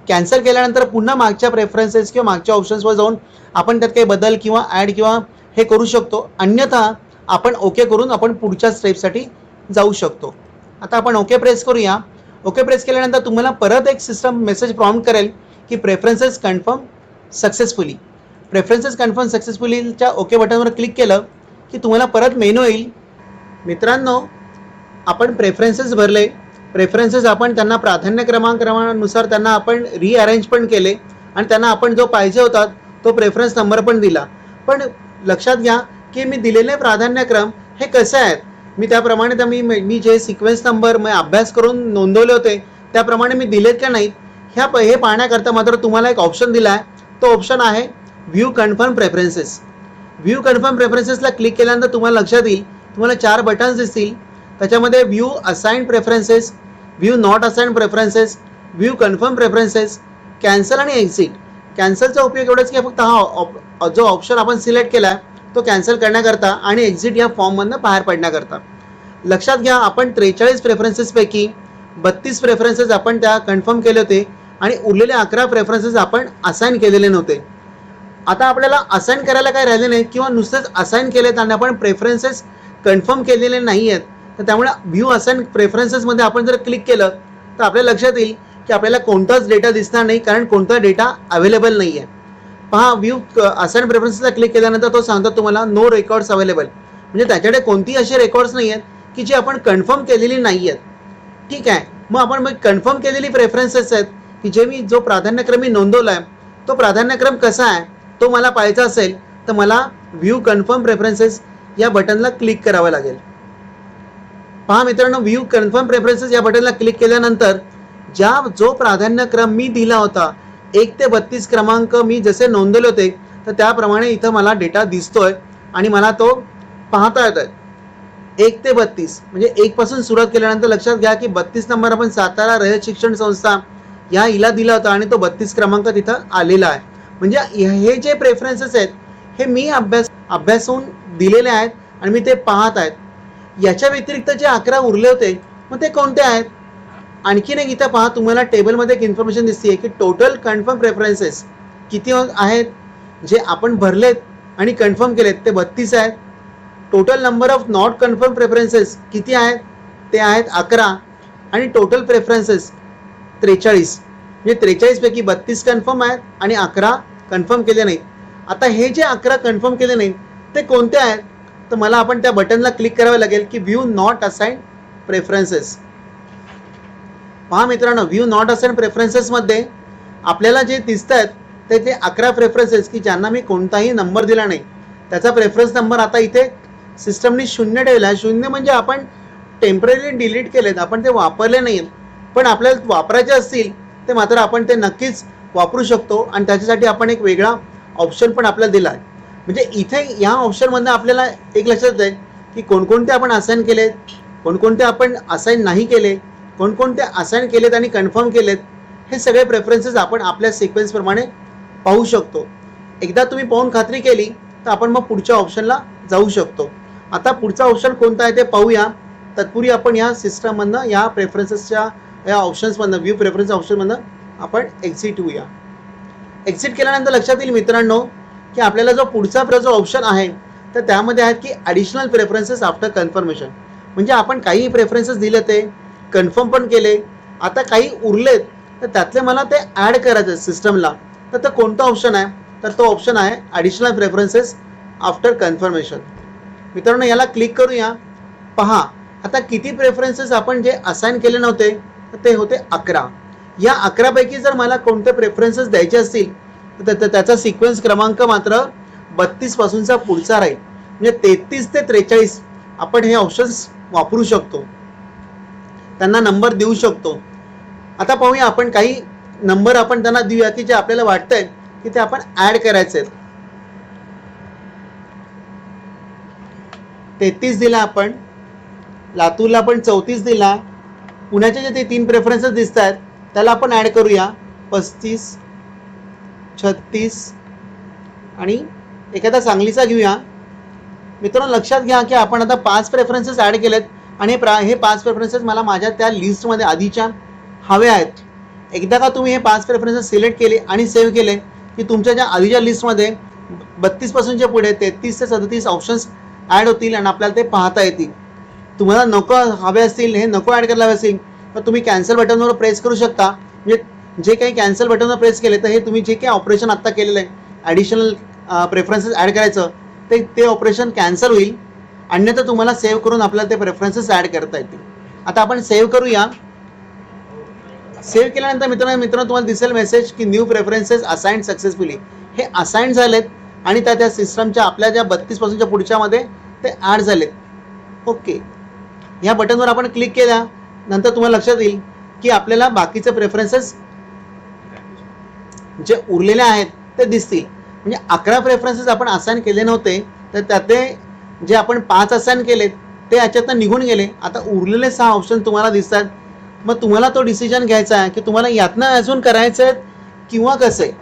कॅन्सल केल्यानंतर पुन्हा मागच्या प्रेफरन्सेस किंवा मागच्या ऑप्शन्सवर जाऊन आपण त्यात काही बदल किंवा ॲड किंवा हे करू शकतो. अन्यथा आपण ओके करून आपण पुढच्या स्टेपसाठी जाऊ शकतो. आता आपण ओके प्रेस करूया. ओके प्रेस केल्यानंतर तुम्हाला परत एक सिस्टम मेसेज प्रॉम्प्ट करेल की preferences confirm successfully. Preferences confirm सक्सेसफुलीच्या ओके बटनवर क्लिक केलं की तुम्हाला परत मेनू येईल. मित्रांनो आपण प्रेफरन्सेस भरले, प्रेफरन्सेस आपण त्यांना प्राधान्यक्रमानुसार त्यांना आपण रिअरेंज पण केले आणि त्यांना आपण जो पाहिजे होता तो प्रेफरन्स नंबर पण दिला. पण लक्षात घ्या की मी दिलेले प्राधान्यक्रम हे कसे आहेत, मी त्याप्रमाणे मी जे सिक्वेन्स नंबर मी अभ्यास करून नोंदवले होते त्याप्रमाणे मी दिलेत का नाहीत हे पाहण्याकरता मात्र तुम्हाला एक ऑप्शन दिला आहे. तो ऑप्शन आहे view confirm preferences. View confirm प्रेफरन्सेसला क्लिक केल्यानंतर तुम्हाला लक्षात येईल, तुम्हाला 4 बटन्स दिसतील. त्याच्यामध्ये view assign preferences, view not assign preferences, view confirm preferences, cancel आणि एक्झिट. कॅन्सलचा उपयोग एवढाच की फक्त हा जो ऑप्शन आपण सिलेक्ट केला आहे तो कॅन्सल करण्याकरता आणि एक्झिट या फॉर्ममधनं बाहेर पडण्याकरता. लक्षात घ्या आपण 43 प्रेफरन्सेसपैकी 32 प्रेफरन्सेस आपण त्या कन्फर्म केले होते आणि उरलेले 11 प्रेफरन्सेस आपण असाइन केलेले नव्हते. आता आपल्याला असाइन करायला काय राहिले नाहीत किंवा नुसतेच असाइन केलेत आणि आपण प्रेफरन्सेस कन्फर्म केलेले नाही आहेत. तर त्यामुळे व्ह्यू असाइन प्रेफरन्सेसमध्ये आपण जर क्लिक केलं तर आपल्या लक्षात येईल की आपल्याला कोणताच डेटा दिसणार नाही, कारण कोणता डेटा अवेलेबल नाही आहे. पहा, व्ह्यू असाइन प्रेफरन्सेसला क्लिक केल्यानंतर तो सांगतो तुम्हाला नो रेकॉर्ड्स अवेलेबल, म्हणजे त्याच्याकडे कोणतीही असे रेकॉर्ड्स नाही आहेत की जी आपण कन्फर्म केलेली नाही आहेत. ठीक आहे, मग कन्फर्म केलेली प्रेफरन्सेस आहेत की जे मी जो प्राधान्यक्रम मी नोंदवला आहे तो प्राधान्यक्रम कसा आहे तो मला पाहायचा असेल तर मला व्ह्यू कन्फर्म प्रेफरन्सेस या बटनला क्लिक करावं लागेल. पहा मित्रांनो, व्ह्यू कन्फर्म प्रेफरन्सेस या बटनला क्लिक केल्यानंतर जो प्राधान्यक्रम मी दिला होता 1 ते 32 क्रमांक मी जसे नोंदवले होते तर त्याप्रमाणे इथं मला डेटा दिसतोय आणि मला तो पाहता येतोय. 1 ते 32 म्हणजे 1 पासून सुरुवात केल्यानंतर लक्षात घ्या की 32 नंबर आपण सातारा रयत शिक्षण संस्था या हिला दिला होता आणि तो 32 क्रमांक तिथं आलेला आहे. म्हणजे हे जे प्रेफरन्सेस आहेत हे मी अभ्यासून दिलेले आहेत आणि मी ते पाहत आहेत. याच्या व्यतिरिक्त जे 11 उरले होते मग ते कोणते आहेत? आणखीन एक इथं पहा, तुम्हाला टेबलमध्ये एक इन्फॉर्मेशन दिसते की टोटल कन्फर्म प्रेफरन्सेस किती आहेत जे आपण भरलेत आणि कन्फर्म केलेत ते 32 आहेत. Total number of not confirm preferences किती आहेत? ते आहेत 11 आणि टोटल प्रेफरन्सेस 43. म्हणजे 43 पैकी 32 कन्फर्म आहेत आणि 11 कन्फर्म केले नाहीत. आता हे जे 11 कन्फर्म केले नाहीत ते कोणते आहेत? तर मला आपण त्या बटनला क्लिक करावे लागेल की व्ह्यू नॉट असाइन प्रेफरन्सेस. पहा मित्रांनो, व्ह्यू नॉट असाइन प्रेफरन्सेसमध्ये आपल्याला जे दिसत आहेत ते 11 प्रेफरन्सेस की ज्यांना मी कोणताही नंबर दिला नाही. त्याचा प्रेफरन्स नंबर आता इथे सिस्टमने 0 ठेवला आहे. 0 म्हणजे आपण टेम्पररी डिलीट केलेत, आपण ते वापरले नाहीत. पण आपल्याला वापरायचे असतील ते मात्र आपण ते नक्कीच वापरू शकतो आणि त्याच्यासाठी आपण एक वेगळा ऑप्शन पण आपल्याला दिला आहे. म्हणजे इथे या ऑप्शनमधनं आपल्याला एक लक्षात येईल की कोणकोणते आपण असाइन केलेत, कोणकोणते आपण असाइन नाही केले, कोणकोणते असाइन केलेत आणि कन्फर्म केलेत, हे सगळे प्रेफरन्सेस आपण आपल्या सिक्वेन्सप्रमाणे पाहू शकतो. एकदा तुम्ही पाहून खात्री केली तर आपण मग पुढच्या ऑप्शनला जाऊ शकतो. आता पुढचा ऑप्शन कोणता आहे ते पाहूया. तत्पूर्वी आपण या सिस्टममधनं या प्रेफरन्सेसच्या या ऑप्शन्समधनं व्ह्यू प्रेफरन्स ऑप्शनमधनं आपण एक्झिट होऊया. एक्झिट केल्यानंतर लक्षात येईल मित्रांनो की आपल्याला जो पुढचा जो ऑप्शन आहे तर त्यामध्ये आहेत की ॲडिशनल प्रेफरन्सेस आफ्टर कन्फर्मेशन. म्हणजे आपण काही प्रेफरन्सेस दिले ते कन्फर्म पण केले, आता काही उरलेत तर त्यातले मला ते ॲड करायचं सिस्टमला. तर कोणता ऑप्शन आहे? तर तो ऑप्शन आहे ॲडिशनल प्रेफरन्सेस आफ्टर कन्फर्मेशन. मित्रांनो, याला क्लिक करूया. पहा, आता किती प्रेफरन्सेस आपण जे असाइन केले नव्हते तर ते होते 11. या 11 पैकी जर मला कोणते प्रेफरन्सेस द्यायचे असतील तर त्याचा सिक्वेन्स क्रमांक मात्र 32 पासूनचा पुढचा राहील. म्हणजे 33 ते 43 आपण हे ऑप्शन्स वापरू शकतो, त्यांना नंबर देऊ शकतो. आता पाहूया, आपण काही नंबर आपण त्यांना देऊया की जे आपल्याला वाटतंय की ते आपण ॲड करायचे आहेत. 33 दिला आपण, लातूरला आपण 34 दिला, पुण्याचे जे ते 3 प्रेफरन्सेस दिसत आहेत त्याला आपण ॲड करूया 35, 36 आणि एखादा सांगलीचा घेऊया. मित्रांनो, लक्षात घ्या की आपण आता 5 प्रेफरन्सेस ॲड केलेत आणि हे 5 प्रेफरन्सेस मला माझ्या त्या लिस्टमध्ये आधीच्या हवे आहेत. एकदा का तुम्ही हे 5 प्रेफरन्सेस सिलेक्ट केले आणि सेव्ह केले की तुमच्या ज्या आधीच्या लिस्टमध्ये 32 पासूनच्या पुढे 33 ते 37 ऑप्शन्स ॲड होतील आणि आपल्याला ते पाहता येतील. तुम्हाला नको हवे असतील, हे नको ॲड करायला हवे असतील तर तुम्ही कॅन्सल बटनवर प्रेस करू शकता. म्हणजे जे काही कॅन्सल बटनवर प्रेस केले तर हे तुम्ही जे काही ऑपरेशन आत्ता केलेलं आहे ॲडिशनल प्रेफरन्सेस ॲड करायचं ते ऑपरेशन कॅन्सल होईल. अन्यथा तुम्हाला सेव्ह करून आपल्याला ते प्रेफरन्सेस ॲड करता येतील. आता आपण सेव्ह करूया. सेव्ह केल्यानंतर मित्रांनो तुम्हाला दिसेल मेसेज की न्यू प्रेफरन्सेस असाइन्ड सक्सेसफुली. हे असाइन्ड झालेत आणि त्या सिस्टमच्या आपल्या ज्या 32 पासूनच्या पुढच्यामध्ये ते ॲड झालेत. ओके, या बटनवर आपण क्लिक केल्यानंतर तुम्हाला लक्षात येईल की आपल्याला बाकीचे प्रेफरन्सेस जे उरलेले आहेत ते दिसतील. म्हणजे 11 प्रेफरन्सेस आपण असाइन केले नव्हते तर त्यातले जे आपण 5 असाइन केलेत ते याच्यातनं निघून गेले. आता उरलेले 6 ऑप्शन तुम्हाला दिसतात. मग तुम्हाला तो डिसिजन घ्यायचा आहे की तुम्हाला यातनं अजून करायचं आहे किंवा कसं आहे.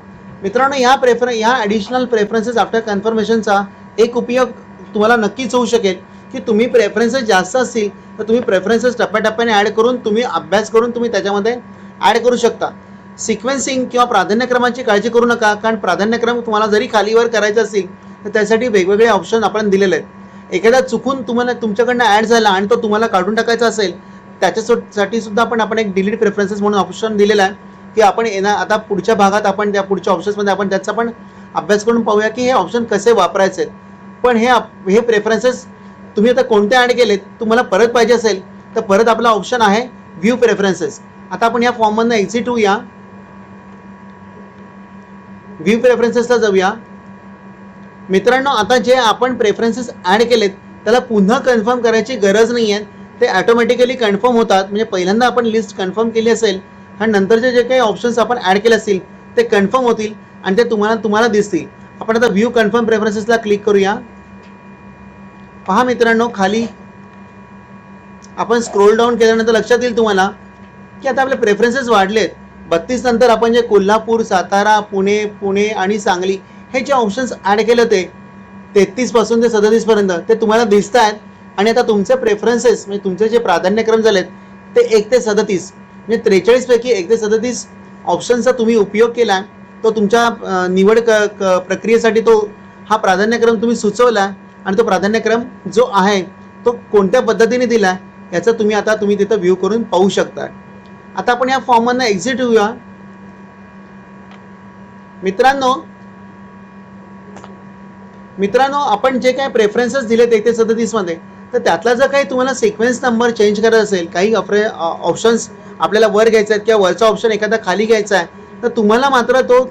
मित्रांनो, या ॲडिशनल प्रेफरन्सेस आफ्टर कन्फर्मेशनचा एक उपयोग तुम्हाला नक्कीच होऊ शकेल की तुम्ही प्रेफरन्सेस जास्त असतील तर तुम्ही प्रेफरन्सेस टप्प्याटप्प्याने ॲड करून तुम्ही अभ्यास करून तुम्ही त्याच्यामध्ये ॲड करू शकता. सिक्वेन्सिंग किंवा प्राधान्यक्रमाची काळजी करू नका, कारण प्राधान्यक्रम तुम्हाला जरी खालीवर करायचं असेल तर त्यासाठी वेगवेगळे ऑप्शन आपण दिलेले आहेत. एखादा चुकून तुम्हाला तुमच्याकडनं ॲड झाला आणि तो तुम्हाला काढून टाकायचा असेल त्याच्यासाठी सुद्धा आपण एक डिलीट प्रेफरन्सेस म्हणून ऑप्शन दिलेला आहे की आपण आता पुढच्या भागात आपण त्या पुढच्या ऑप्शन्समध्ये आपण त्याचा पण अभ्यास करून पाहूया की हे ऑप्शन कसे वापरायचे आहेत. पण हे प्रेफरन्सेस तुम्ही आता कोणते ॲड केलेत, तुम्हाला परत पाहिजे असेल तर परत आपला ऑप्शन आहे व्ह्यू प्रेफरन्सेस. आता आपण या फॉर्ममधनं एक्झिट होऊया, व्ह्यू प्रेफरन्सेसला जाऊया. मित्रांनो, आता जे आपण प्रेफरन्सेस ॲड केलेत त्याला पुन्हा कन्फर्म करायची गरज नाही आहे, ते ॲटोमॅटिकली कन्फर्म होतात. म्हणजे पहिल्यांदा आपण लिस्ट कन्फर्म केली असेल आणि नंतरचे जे काही ऑप्शन्स आपण ॲड केले असतील ते कन्फर्म होतील आणि ते तुम्हाला दिसतील. आपण आता व्ह्यू कन्फर्म प्रेफरन्सेसला क्लिक करूया. पहा मित्रांनो, खाली आपण स्क्रोल डाऊन केल्यानंतर लक्षात येईल तुम्हाला की आता आपले प्रेफरन्सेस वाढलेत. 32 नंतर आपण जे कोल्हापूर, सातारा, पुणे आणि सांगली हे जे ऑप्शन्स ॲड केले होते 33 पासून ते 37 पर्यंत ते तुम्हाला दिसत आहेत. आणि आता तुमचे प्रेफरन्सेस म्हणजे तुमचे जे प्राधान्यक्रम झालेत ते 1 ते 37 म्हणजे 43 पैकी 1 ते 37 ऑप्शनचा तुम्ही उपयोग केला. तो तुमच्या निवड प्रक्रियेसाठी तो हा प्राधान्यक्रम तुम्ही सुचवला आणि तो प्राधान्यक्रम जो आहे तो कोणत्या पद्धतीने दिला याचा तुम्ही तिथं व्ह्यू करून पाहू शकता. आता आपण या फॉर्ममधनं एक्झिट होऊया. मित्रांनो, आपण जे काही प्रेफरन्सेस दिलेत 1 ते 37 मध्ये, तर त्यातला जर काही तुम्हाला सिक्वेन्स नंबर चेंज करायचा असेल, काही ऑप्शन्स आपल्याला वर घ्यायचे आहेत किंवा वरचा ऑप्शन एखादा खाली घ्यायचा आहे, तर तुम्हाला मात्र तो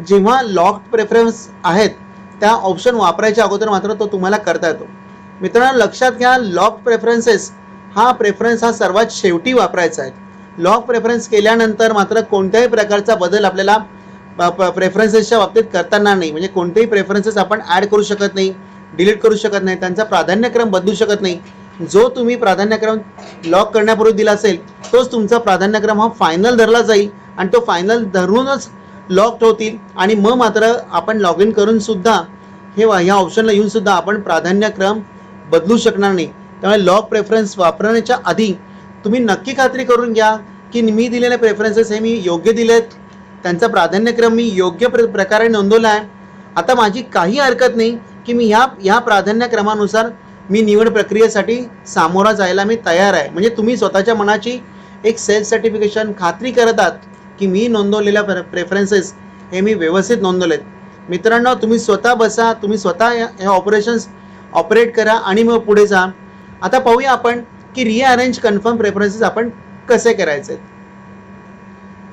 जेव्हा लॉक प्रेफरन्स आहेत त्या ऑप्शन वापरायच्या अगोदर मात्र तो तुम्हाला करता येतो. मित्रांनो, लक्षात घ्या, लॉक प्रेफरन्सेस हा प्रेफरन्स हा सर्वात शेवटी वापरायचा आहे. लॉक प्रेफरन्स केल्यानंतर मात्र कोणत्याही प्रकारचा बदल आपल्याला प्रेफरन्सेसच्या बाबतीत करताना नाही. म्हणजे कोणतेही प्रेफरन्सेस आपण ॲड करू शकत नाही, डिलीट करू शकत नाही, त्यांचा प्राधान्यक्रम बदलू शकत नाही. जो तुम्ही प्राधान्यक्रम लॉक करण्यापूर्वी दिला असेल तोच तुमचा प्राधान्यक्रम हा फायनल धरला जाईल आणि तो फायनल धरूनच लॉक होतील. आणि मग मात्र आपण लॉग इन करून सुद्धा ह्या ऑप्शनला येऊन सुद्धा आपण प्राधान्यक्रम बदलू शकणार नाही. त्यामुळे लॉक प्रेफरन्स वापरण्याच्या आधी तुम्ही नक्की खात्री करून घ्या की मी दिलेले प्रेफरन्सेस हे मी योग्य दिलेत, त्यांचा प्राधान्यक्रम मी योग्य प्रकारे नोंदवला आहे. आता माझी काही हरकत नाही की मी ह्या प्राधान्यक्रमानुसार मी निवड प्रक्रियेसाठी सामोरा जायला मी तयार आहे. म्हणजे तुम्ही स्वतःच्या मनाची एक सेल्फ सर्टिफिकेशन खात्री करत आहात की मी नोंदवलेल्या प्रेफरन्सेस हे मी व्यवस्थित नोंदवलेत. मित्रांनो, तुम्ही स्वतः बसा, तुम्ही स्वतः हे ऑपरेशन्स ऑपरेट करा आणि मग पुढे जा. आता पाहूया आपण की रिअरेंज कन्फर्म प्रेफरन्सेस आपण कसे करायचे.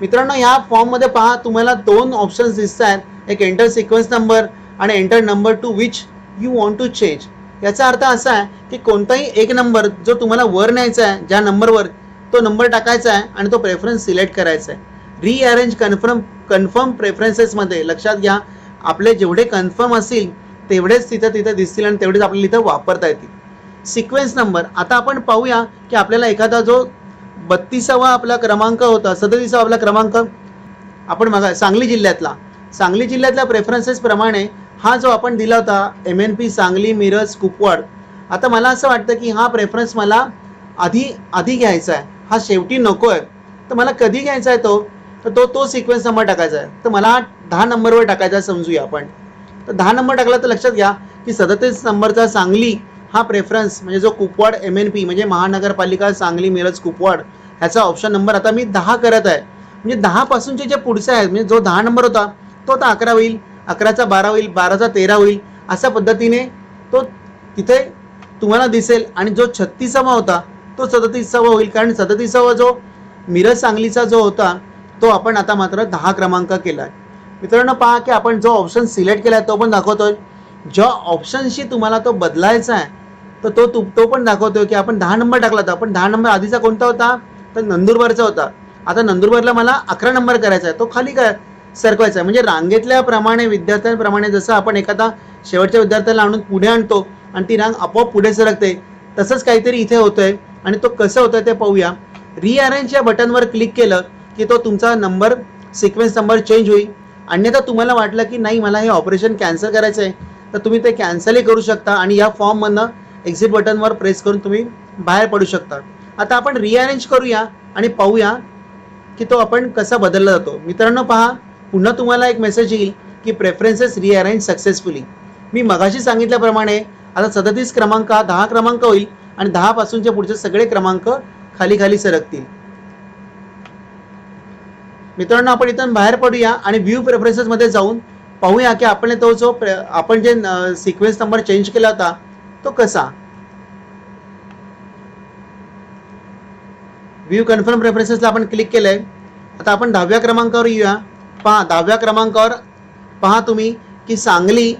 मित्रांनो, ह्या फॉर्ममध्ये पहा, तुम्हाला 2 ऑप्शन्स दिसत आहेत, एक एंटर सिक्वेन्स नंबर आणि enter number to which you want to change. याचा अर्थ असा आहे की कोणताही एक नंबर जो तुम्हाला वर न्यायचा आहे, ज्या नंबरवर तो नंबर टाकायचा आहे आणि तो प्रेफरन्स सिलेक्ट करायचा आहे. रिअरेंज कन्फर्म प्रेफरन्सेसमध्ये लक्षात घ्या, आपले जेवढे कन्फर्म असतील तेवढेच तिथं दिसतील आणि तेवढेच आपल्याला इथं वापरता येतील. सिक्वेन्स नंबर, आता आपण पाहूया की आपल्याला एखादा जो 32वा आपला क्रमांक होता, 37वा आपला क्रमांक आपण सांगली जिल्ह्यातल्या प्रेफरन्सेस प्रमाणे हा जो आपण दिला होता MNP सांगली, मिरज, कुपवाड, आता मला असं वाटतं की हा प्रेफरन्स मला आधी घ्यायचा आहे, हा शेवटी नको आहे. तर मला कधी घ्यायचा आहे तर तो सिक्वेन्स नंबर टाकायचा आहे. तर मला 10 नंबरवर टाकायचा आहे समजूया आपण. तर 10 नंबर टाकला तर लक्षात घ्या की 37 नंबरचा सांगली हा प्रेफरन्स म्हणजे जो कुपवाड MNP म्हणजे महानगरपालिका सांगली, मिरज, कुपवाड ह्याचा ऑप्शन नंबर आता मी 10 करत आहे. म्हणजे 10 पासूनचे जे पुढचे आहेत, म्हणजे जो 10 नंबर होता तो आता 11 होईल, 11चा 12 होईल, 12चा 13 होईल, अशा पद्धतीने तो तिथे तुम्हाला दिसेल. आणि जो 36वा होता तो 37वा होईल, कारण 37वा जो मिरज सांगलीचा जो होता तो आपण आता मात्र 10 क्रमांक केला आहे. मित्रांनो, पहा की आपण जो ऑप्शन सिलेक्ट केला आहे तो पण दाखवतोय, ज्या ऑप्शनशी तुम्हाला तो बदलायचा आहे तर तो पण दाखवतोय की आपण 10 नंबर टाकला होता. आपण 10 नंबर आधीचा कोणता होता तर नंदुरबारचा होता. आता नंदुरबारला मला 11 नंबर करायचा आहे, तो खाली सरकवायचा आहे. म्हणजे रांगेतल्या प्रमाणे विद्यार्थ्यांप्रमाणे जसं आपण एखादा शेवटच्या विद्यार्थ्याला आणून पुढे आणतो आणि ती रांग आपोआप पुढे सरकते, तसंच काहीतरी इथे होतंय. आणि तो कसं होतं ते पाहूया. रिअरेंज या बटनवर क्लिक केलं की तो तुमचा नंबर सिक्वेन्स नंबर चेंज होईल. अन्यथा तुम्हाला वाटलं की नाही मला हे ऑपरेशन कॅन्सल करायचं आहे तर तुम्ही ते कॅन्सलही करू शकता आणि या फॉर्ममधनं एक्झिट बटनवर प्रेस करून तुम्ही बाहेर पडू शकता. आता आपण रिअरेंज करूया आणि पाहूया की तो आपण कसा बदलला जातो. मित्रांनो, पहा, पुन्हा तुम्हाला एक मेसेज येईल की प्रेफरन्सेस रिअरेंज सक्सेसफुली. मी मगाशी सांगितल्याप्रमाणे आता 37 क्रमांक 10 क्रमांक होईल आणि 10 पासूनचे पुढचे सगळे क्रमांक खाली खाली सरकतील. मित्रांनो, आपण इथून बाहेर पडूया आणि व्ह्यू प्रेफरन्सेस मध्ये जाऊन पाहूया की आपण तो जो आपण जे सिक्वेन्स नंबर चेंज केला होता तो कसा. व्ह्यू कन्फर्म प्रेफरन्सेसला आपण क्लिक केलंय. आता आपण 10व्या क्रमांकावर येऊया. पहा 10व्या क्रमांकावर पहा तुम्ही की सांगली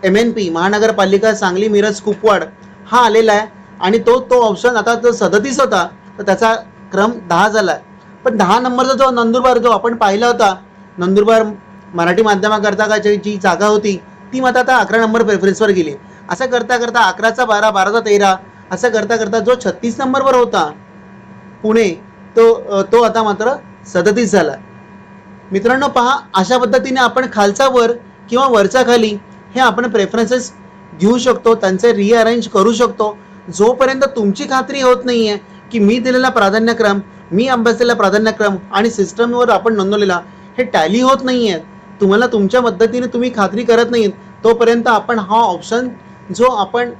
MNP महानगरपालिका सांगली मिरज कुपवाड हा आलेला आहे आणि तो ऑप्शन आता जो 37 होता तर त्याचा क्रम 10 झाला. पण 10 नंबरचा जो नंदुरबार जो आपण पाहिला होता, नंदुरबार मराठी माध्यमाकरता जी जागा होती ती मात्र आता 11 नंबर प्रेफरन्सवर गेली. असं करता करता 11चा 12, 12चा 13 असं करता करता जो 36 नंबरवर होता पुणे तो आता मात्र 37 झाला. मित्रांनो पहा, अशा पद्धतीने आपण खालचा वर किंवा वरचा खाली हे आपण प्रेफरन्सेस घेऊ शकतो, त्यांचे रिअरेंज करू शकतो. जोपर्यंत तुमची खात्री होत नाहीये की मी दिलेला प्राधान्यक्रम, मी अभ्यासलेला प्राधान्यक्रम आणि सिस्टमवर आपण नोंदवलेला हे टॅली होत नाहीये, तुम्हाला तुमच्या पद्धतीने तुम्ही खात्री करत नाही, तोपर्यंत आपण हा ऑप्शन जो आपण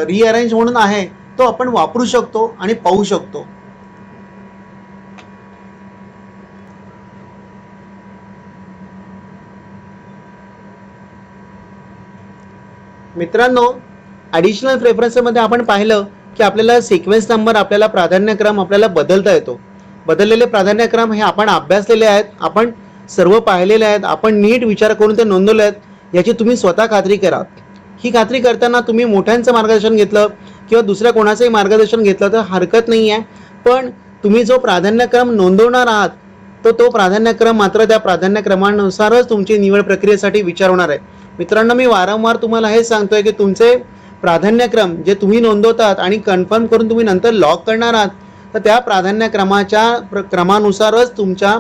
रिअरेंज म्हणून आहे तो आपण वापरू शकतो आणि पाहू शकतो. मित्रांनो, ॲडिशनल प्रेफरन्समध्ये आपण पाहिलं की आपल्याला सिक्वेन्स नंबर, आपल्याला प्राधान्यक्रम आपल्याला बदलता येतो. बदललेले प्राधान्यक्रम हे आपण अभ्यासलेले आहेत, आपण सर्व पाहिलेले आहेत, आपण नीट विचार करून ते नोंदवले आहेत, याची तुम्ही स्वतः खात्री करा. ही खात्री करताना तुम्ही मोठ्यांचं मार्गदर्शन घेतलं किंवा दुसऱ्या कोणाचंही मार्गदर्शन घेतलं तर हरकत नाही आहे. पण तुम्ही जो प्राधान्यक्रम नोंदवणार आहात तो प्राधान्यक्रम मात्र त्या प्राधान्यक्रमानुसारच तुमची निवड प्रक्रियेसाठी विचार होणार आहे. मित्रांनो, मी वारंवार तुम्हाला हे सांगतोय की तुमचे प्राधान्यक्रम जे तुम्ही नोंदवतात आणि कन्फर्म करून तुम्ही नंतर लॉक करणार आहात तर त्या प्राधान्यक्रमाच्या क्रमानुसारच तुमच्या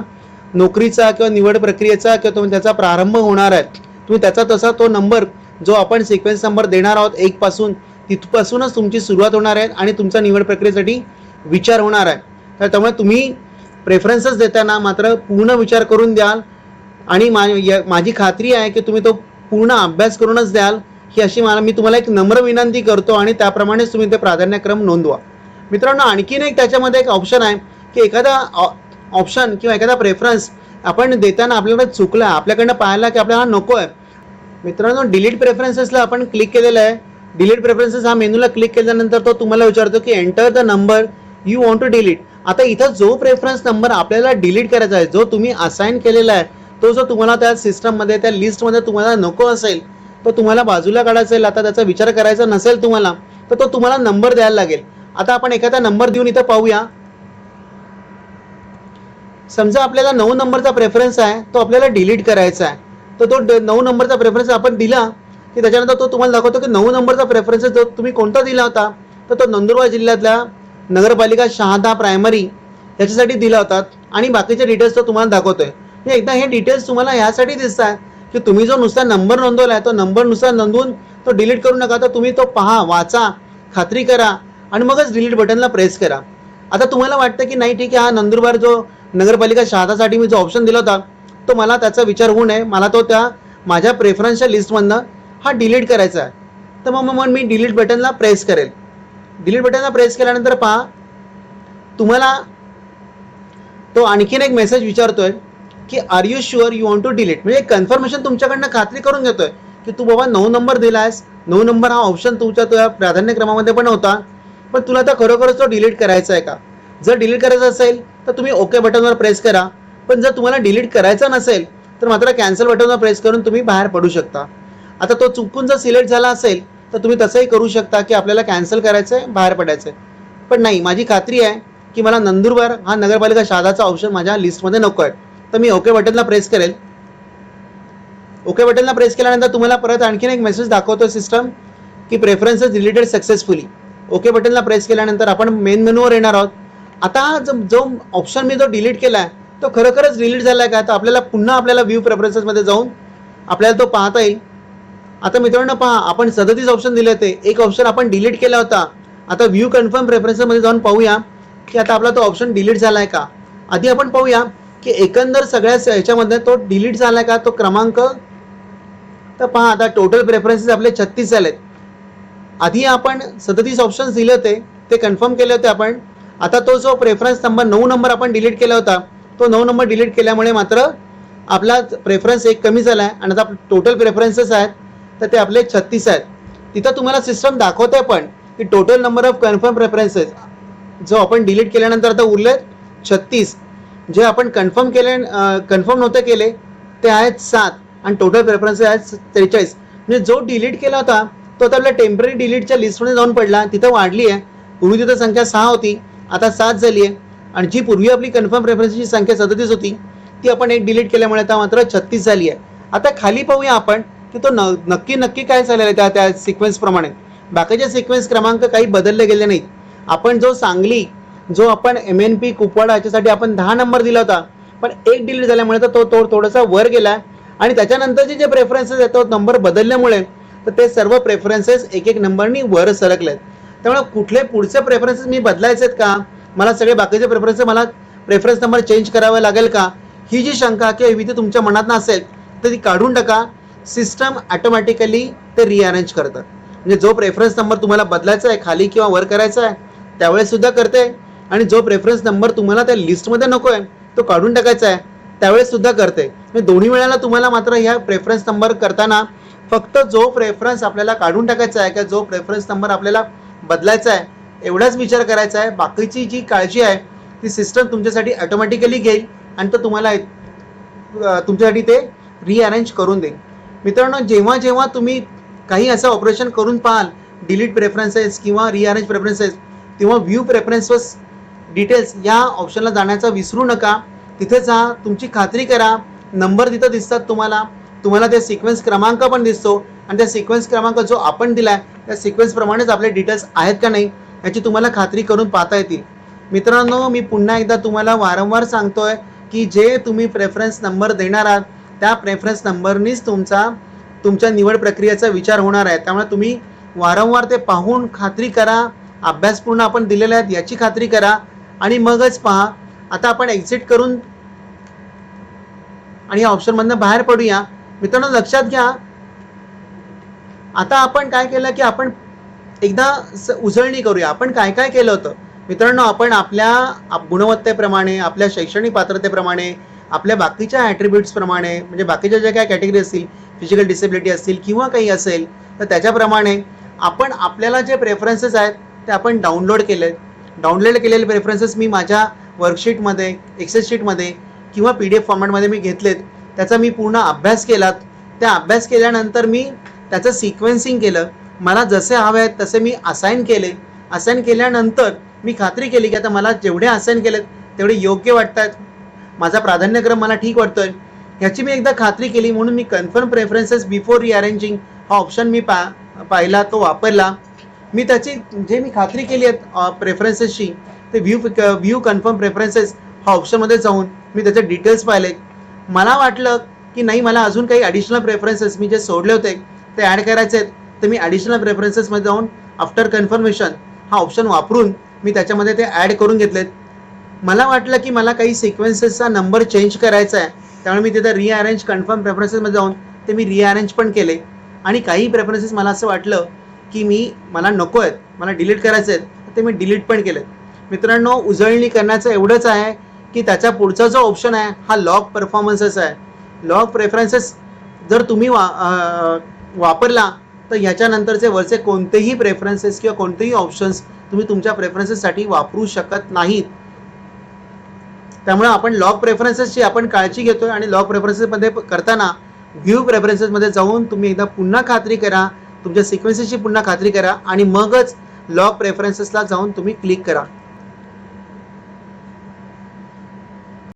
नोकरीचा किंवा निवड प्रक्रियेचा किंवा त्याचा प्रारंभ होणार आहे. तुम्ही त्याचा तसा तो नंबर जो आपण सिक्वेन्स नंबर देणार आहोत 1 पासून, तिथपासूनच तुमची सुरुवात होणार आहे आणि तुमचा निवड प्रक्रियेसाठी विचार होणार आहे. तर त्यामुळे तुम्ही प्रेफरन्सेस देताना मात्र पूर्ण विचार करून द्याल आणि माझी खात्री आहे की तुम्ही तो पूर्ण अभ्यास करूनच द्याल, ही अशी मी तुम्हाला एक नम्र विनंती करतो आणि त्याप्रमाणेच तुम्ही ते प्राधान्यक्रम नोंदवा. मित्रांनो, आणखीन एक त्याच्यामध्ये एक ऑप्शन आहे की एखादा ऑप्शन किंवा एखादा प्रेफरन्स आपण देताना आपल्याकडे चुकला, आपल्याकडनं पाहायला की आपल्याला नको आहे. मित्रांनो, डिलीट प्रेफरन्सेसला आपण क्लिक केलेलं आहे. डिलीट प्रेफरन्सेस हा मेनूला क्लिक केल्यानंतर तो तुम्हाला विचारतो की enter the number you want to delete. आता इथं जो प्रेफरन्स नंबर आपल्याला डिलीट करायचा आहे, जो तुम्ही असाइन केलेला आहे, तो जो तुम्हाला त्या सिस्टममध्ये त्या लिस्टमध्ये तुम्हाला नको असेल तो तुम्हाला बाजूला काढायचा असेल, आता त्याचा विचार करायचा नसेल तुम्हाला, तर तो तुम्हाला नंबर द्यायला लागेल. आता आपण एखादा नंबर देऊन इथं पाहूया. समजा आपल्याला 9 नंबरचा प्रेफरन्स आहे, तो आपल्याला डिलीट करायचा आहे, तर तो 9 नंबरचा प्रेफरन्स आपण दिला की त्याच्यानंतर तो तुम्हाला दाखवतो की 9 नंबरचा प्रेफरन्स जो तुम्ही कोणता दिला होता तर तो नंदुरबार जिल्ह्यातल्या नगरपालिका शहादा प्रायमरी याच्यासाठी दिला होता आणि बाकीचे डिटेल्स तो तुम्हाला दाखवतोय. एकदा हे डिटेल्स तुम्हाला ह्यासाठी दिसत आहे की तुम्ही जो नुसता नंबर नोंदवला आहे तो नंबर नुसार नोंदवून तो डिलीट करू नका, तर तुम्ही तो पहा, वाचा, खात्री करा आणि मगच डिलीट बटनला प्रेस करा. आता तुम्हाला वाटतं की नाही ठीक आहे, हा नंदुरबार जो नगरपालिका शहादासाठी मी जो ऑप्शन दिला होता तो मला त्याचा विचार होऊ नये, मला तो त्या माझ्या प्रेफरन्सच्या लिस्टमधनं हा डिलीट करायचा आहे, तर मग मी डिलीट बटनला प्रेस करेल. डिलीट बटनला प्रेस केल्यानंतर पहा तुम्हाला तो आणखीन एक मेसेज विचारतोय की are you sure you want to delete, म्हणजे कन्फर्मेशन तुमच्याकडनं खात्री करून घेतोय की तू बाबा 9 नंबर दिलायस, 9 नंबर हा ऑप्शन तुझ्या प्राधान्यक्रमामध्ये पण होता, पण तुला आता खरोखरच तो डिलीट करायचा आहे का. जर डिलीट करायचा असेल तर तुम्ही ओके बटनवर प्रेस करा, पण जर तुम्हाला डिलीट करायचा नसेल तर मात्र कॅन्सल बटनवर प्रेस करून तुम्ही बाहेर पडू शकता. आता तो चुकून जर सिलेक्ट झाला असेल तर तुम्ही तसंही करू शकता की आपल्याला कॅन्सल करायचं आहे, बाहेर पडायचं आहे. पण नाही, माझी खात्री आहे की मला नंदुरबार हा नगरपालिका शहादाचा ऑप्शन माझ्या लिस्टमध्ये नको आहे, तर मी ओके बटनला प्रेस करेल. ओके बटनला प्रेस केल्यानंतर तुम्हाला परत आणखीन एक मेसेज दाखवतो सिस्टम की प्रेफरन्सेस डिलीटेड सक्सेसफुली. ओके बटनला प्रेस केल्यानंतर आपण मेन मेनूवर येणार आहोत. आता जो ऑप्शन मी जो डिलीट केला आहे तो खरोखरच डिलीट झाला आहे का, तर आपल्याला पुन्हा व्ह्यू प्रेफरन्सेसमध्ये जाऊन आपल्याला तो पाहता येईल. आता मित्रांनो पहा, आपण 37 ऑप्शन दिले होते, एक ऑप्शन आपण डिलीट केला होता. आता व्ह्यू कन्फर्म प्रेफरन्सेसमध्ये जाऊन पाहूया की आता आपला तो ऑप्शन डिलीट झाला आहे का. आधी आपण पाहूया की एकंदर सगळ्या ह्याच्यामध्ये तो डिलीट झाला आहे का, तो क्रमांक. तर पहा आता टोटल प्रेफरन्सेस आपले 36 झालेत. आधी आपण 37 ऑप्शन्स दिले होते ते कन्फर्म केले होते आपण. आता तो जो प्रेफरन्स नंबर 9 नंबर आपण डिलीट केला होता, तो 9 नंबर डिलीट केल्यामुळे मात्र आपला प्रेफरन्स एक कमी झाला आहे आणि आता टोटल प्रेफरन्सेस आहेत तर ते आपले 36 आहेत. तिथं तुम्हाला सिस्टम दाखवते पण की total number of confirm preferences जो आपण डिलीट केल्यानंतर आता उरले 36, जे आपण कन्फर्म नव्हते केले ते आहेत 7 आणि टोटल प्रेफरन्सेस आहेत 43. म्हणजे जो डिलीट केला होता तो आता आपल्या टेम्पररी डिलीटच्या लिस्टमध्ये जाऊन पडला, तिथं वाढली आहे. पूर्वी तिथं संख्या 6 होती, आता 7 झाली आहे. आणि जी पूर्वी आपली कन्फर्म प्रेफरन्सची संख्या 37 होती ती आपण एक डिलीट केल्यामुळे आता मात्र 36 झाली आहे. आता खाली पाहूया आपण की तो नक्की काय झालेलं आहे त्या सिक्वेन्स प्रमाणे. बाकीचे सिक्वेन्स क्रमांक काही बदलले गेले नाहीत. आपण जो आपण MNP कुपवाडा याच्यासाठी आपण 10 नंबर दिला होता, पण एक डिलीट झाल्यामुळे तर तो थोडासा वर गेला आणि त्याच्यानंतरचे जे प्रेफरन्सेस आहेत तो नंबर बदलल्यामुळे तर ते सर्व प्रेफरन्सेस एक नंबरनी वर सरकलेत. त्यामुळे कुठले पुढचे प्रेफरन्सेस मी बदलायचे आहेत का, मला सगळे बाकीचे प्रेफरन्स नंबर चेंज करावा लागेल का, ही जी शंका किंवा भीती तुमच्या मनात नसेल तर ती काढून टाका. सिस्टम ऑटोमॅटिकली ते रिअरेंज करतं. म्हणजे जो प्रेफरन्स नंबर तुम्हाला बदलायचा आहे, खाली किंवा वर करायचा आहे, त्यावेळेस सुद्धा करते. आणि जो प्रेफरन्स नंबर तुम्हाला त्या लिस्टमध्ये नको आहे तो काढून टाकायचा आहे त्यावेळेस सुद्धा करते. म्हणजे दोन्ही वेळेला तुम्हाला मात्र ह्या प्रेफरन्स नंबर करताना फक्त जो प्रेफरन्स आपल्याला काढून टाकायचा आहे किंवा जो प्रेफरन्स नंबर आपल्याला बदलायचा आहे एवढाच विचार करायचा आहे. बाकीची जी काळजी आहे ती सिस्टम तुमच्यासाठी ऑटोमॅटिकली घेईल आणि तो तुम्हाला तुमच्यासाठी ते रिअरेंज करून देईल. मित्रांनो, जेव्हा तुम्ही काही असं ऑपरेशन करून पाहाल, डिलीट प्रेफरन्सेस किंवा रिअरेंज प्रेफरन्सेस, तेव्हा व्ह्यू प्रेफरन्सेस डिटेल्स या ऑप्शनला जाण्याचा विसरू नका. तिथे जा, तुमची खात्री करा, नंबर तिथं दिसतात तुम्हाला त्या सिक्वेन्स क्रमांक पण दिसतो आणि त्या सिक्वेन्स क्रमांक जो आपण दिलाय त्या सिक्वेन्स प्रमाणेच आपले डिटेल्स आहेत का नाही याची तुम्हाला खात्री करून पाहता येतील. मित्रांनो, मी पुन्हा एकदा तुम्हाला वारंवार सांगतोय की जे तुम्ही प्रेफरन्स नंबर देणार आहात त्या प्रेफरन्स नंबरनीच तुमच्या निवड प्रक्रियेचा विचार होणार आहे. त्यामुळे तुम्ही वारंवार ते पाहून खात्री करा, अभ्यासपूर्ण आपण दिलेले आहेत याची खात्री करा आणि मगच पहा. आता आपण एक्झिट करून आणि या ऑप्शनमधनं बाहेर पडूया. मित्रांनो, लक्षात घ्या, आता आपण काय केलं की आपण एकदा उजळणी करूया. आपण काय केलं होतं मित्रांनो, आपण आपल्या गुणवत्तेप्रमाणे, आपल्या शैक्षणिक पात्रतेप्रमाणे, आपल्या बाकीच्या ॲट्रिब्यूट्स प्रमाणे, म्हणजे बाकीच्या ज्या काही कॅटेगरी असतील, फिजिकल डिसेबिलिटी असतील किंवा काही असेल तर त्याच्याप्रमाणे आपण आपल्याला जे प्रेफरन्सेस आहेत ते आपण डाउनलोड केलेले प्रेफरन्सेस मी माझ्या वर्कशीटमध्ये, एक्सेल शीटमध्ये किंवा PDF फॉर्मॅटमध्ये मी घेतलेत. त्याचा मी पूर्ण अभ्यास केला. त्या अभ्यास केल्यानंतर मी त्याचं सिक्वेन्सिंग केलं. मला जसे हवे आहेत तसे मी असाइन केल्यानंतर मी खात्री केली की आता मला जेवढे असाइन केलेत तेवढे योग्य वाटतात, माझा प्राधान्यक्रम मला ठीक वाटतोय ह्याची मी एकदा खात्री केली. म्हणून मी कन्फर्म प्रेफरन्सेस बिफोर रिअरेंजिंग हा ऑप्शन मी पाहिला, तो वापरला. मी त्याची जे मी खात्री केली आहे प्रेफरन्सेसची ते व्ह्यू कन्फर्म प्रेफरन्सेस हा ऑप्शनमध्ये जाऊन मी त्याचे डिटेल्स पाहिले. मला वाटलं की नाही, मला अजून काही ॲडिशनल प्रेफरन्सेस मी जे सोडले होते ते ॲड करायचे आहेत, तर मी ॲडिशनल प्रेफरन्सेसमध्ये जाऊन आफ्टर कन्फर्मेशन हा ऑप्शन वापरून मी त्याच्यामध्ये ते ॲड करून घेतलेत. मला वाटलं की मला काही सिक्वेन्सेसचा नंबर चेंज करायचा आहे, त्यामुळे मी तिथे रिअरेंज कन्फर्म प्रेफरन्सेसमध्ये जाऊन ते मी रिअरेंज पण केले. आणि काही प्रेफरन्सेस मला असं वाटलं की मला नको आहेत, मला डिलीट करायचे आहेत, ते मी डिलीट पण केलेत. मित्रांनो, उजळणी करण्याचं एवढंच आहे की त्याच्या पुढचा जो ऑप्शन आहे हा लॉग परफॉर्मन्सेस आहे. लॉग प्रेफरन्सेस जर तुम्ही वापरला तर ह्याच्यानंतरचे वरचे कोणतेही प्रेफरन्सेस किंवा कोणतेही ऑप्शन्स तुम्ही तुमच्या प्रेफरन्सेससाठी वापरू शकत नाहीत. त्यामुळे आपण लॉग प्रेफरन्सेसची आपण काळजी घेतोय आणि लॉग प्रेफरन्सेसमध्ये करताना व्ह्यू प्रेफरन्सेसमध्ये जाऊन तुम्ही एकदा पुन्हा खात्री करा, तुमच्या सिक्वेन्सेसची पुन्हा खात्री करा आणि मगच लॉग प्रेफरन्सेसला जाऊन तुम्ही क्लिक करा.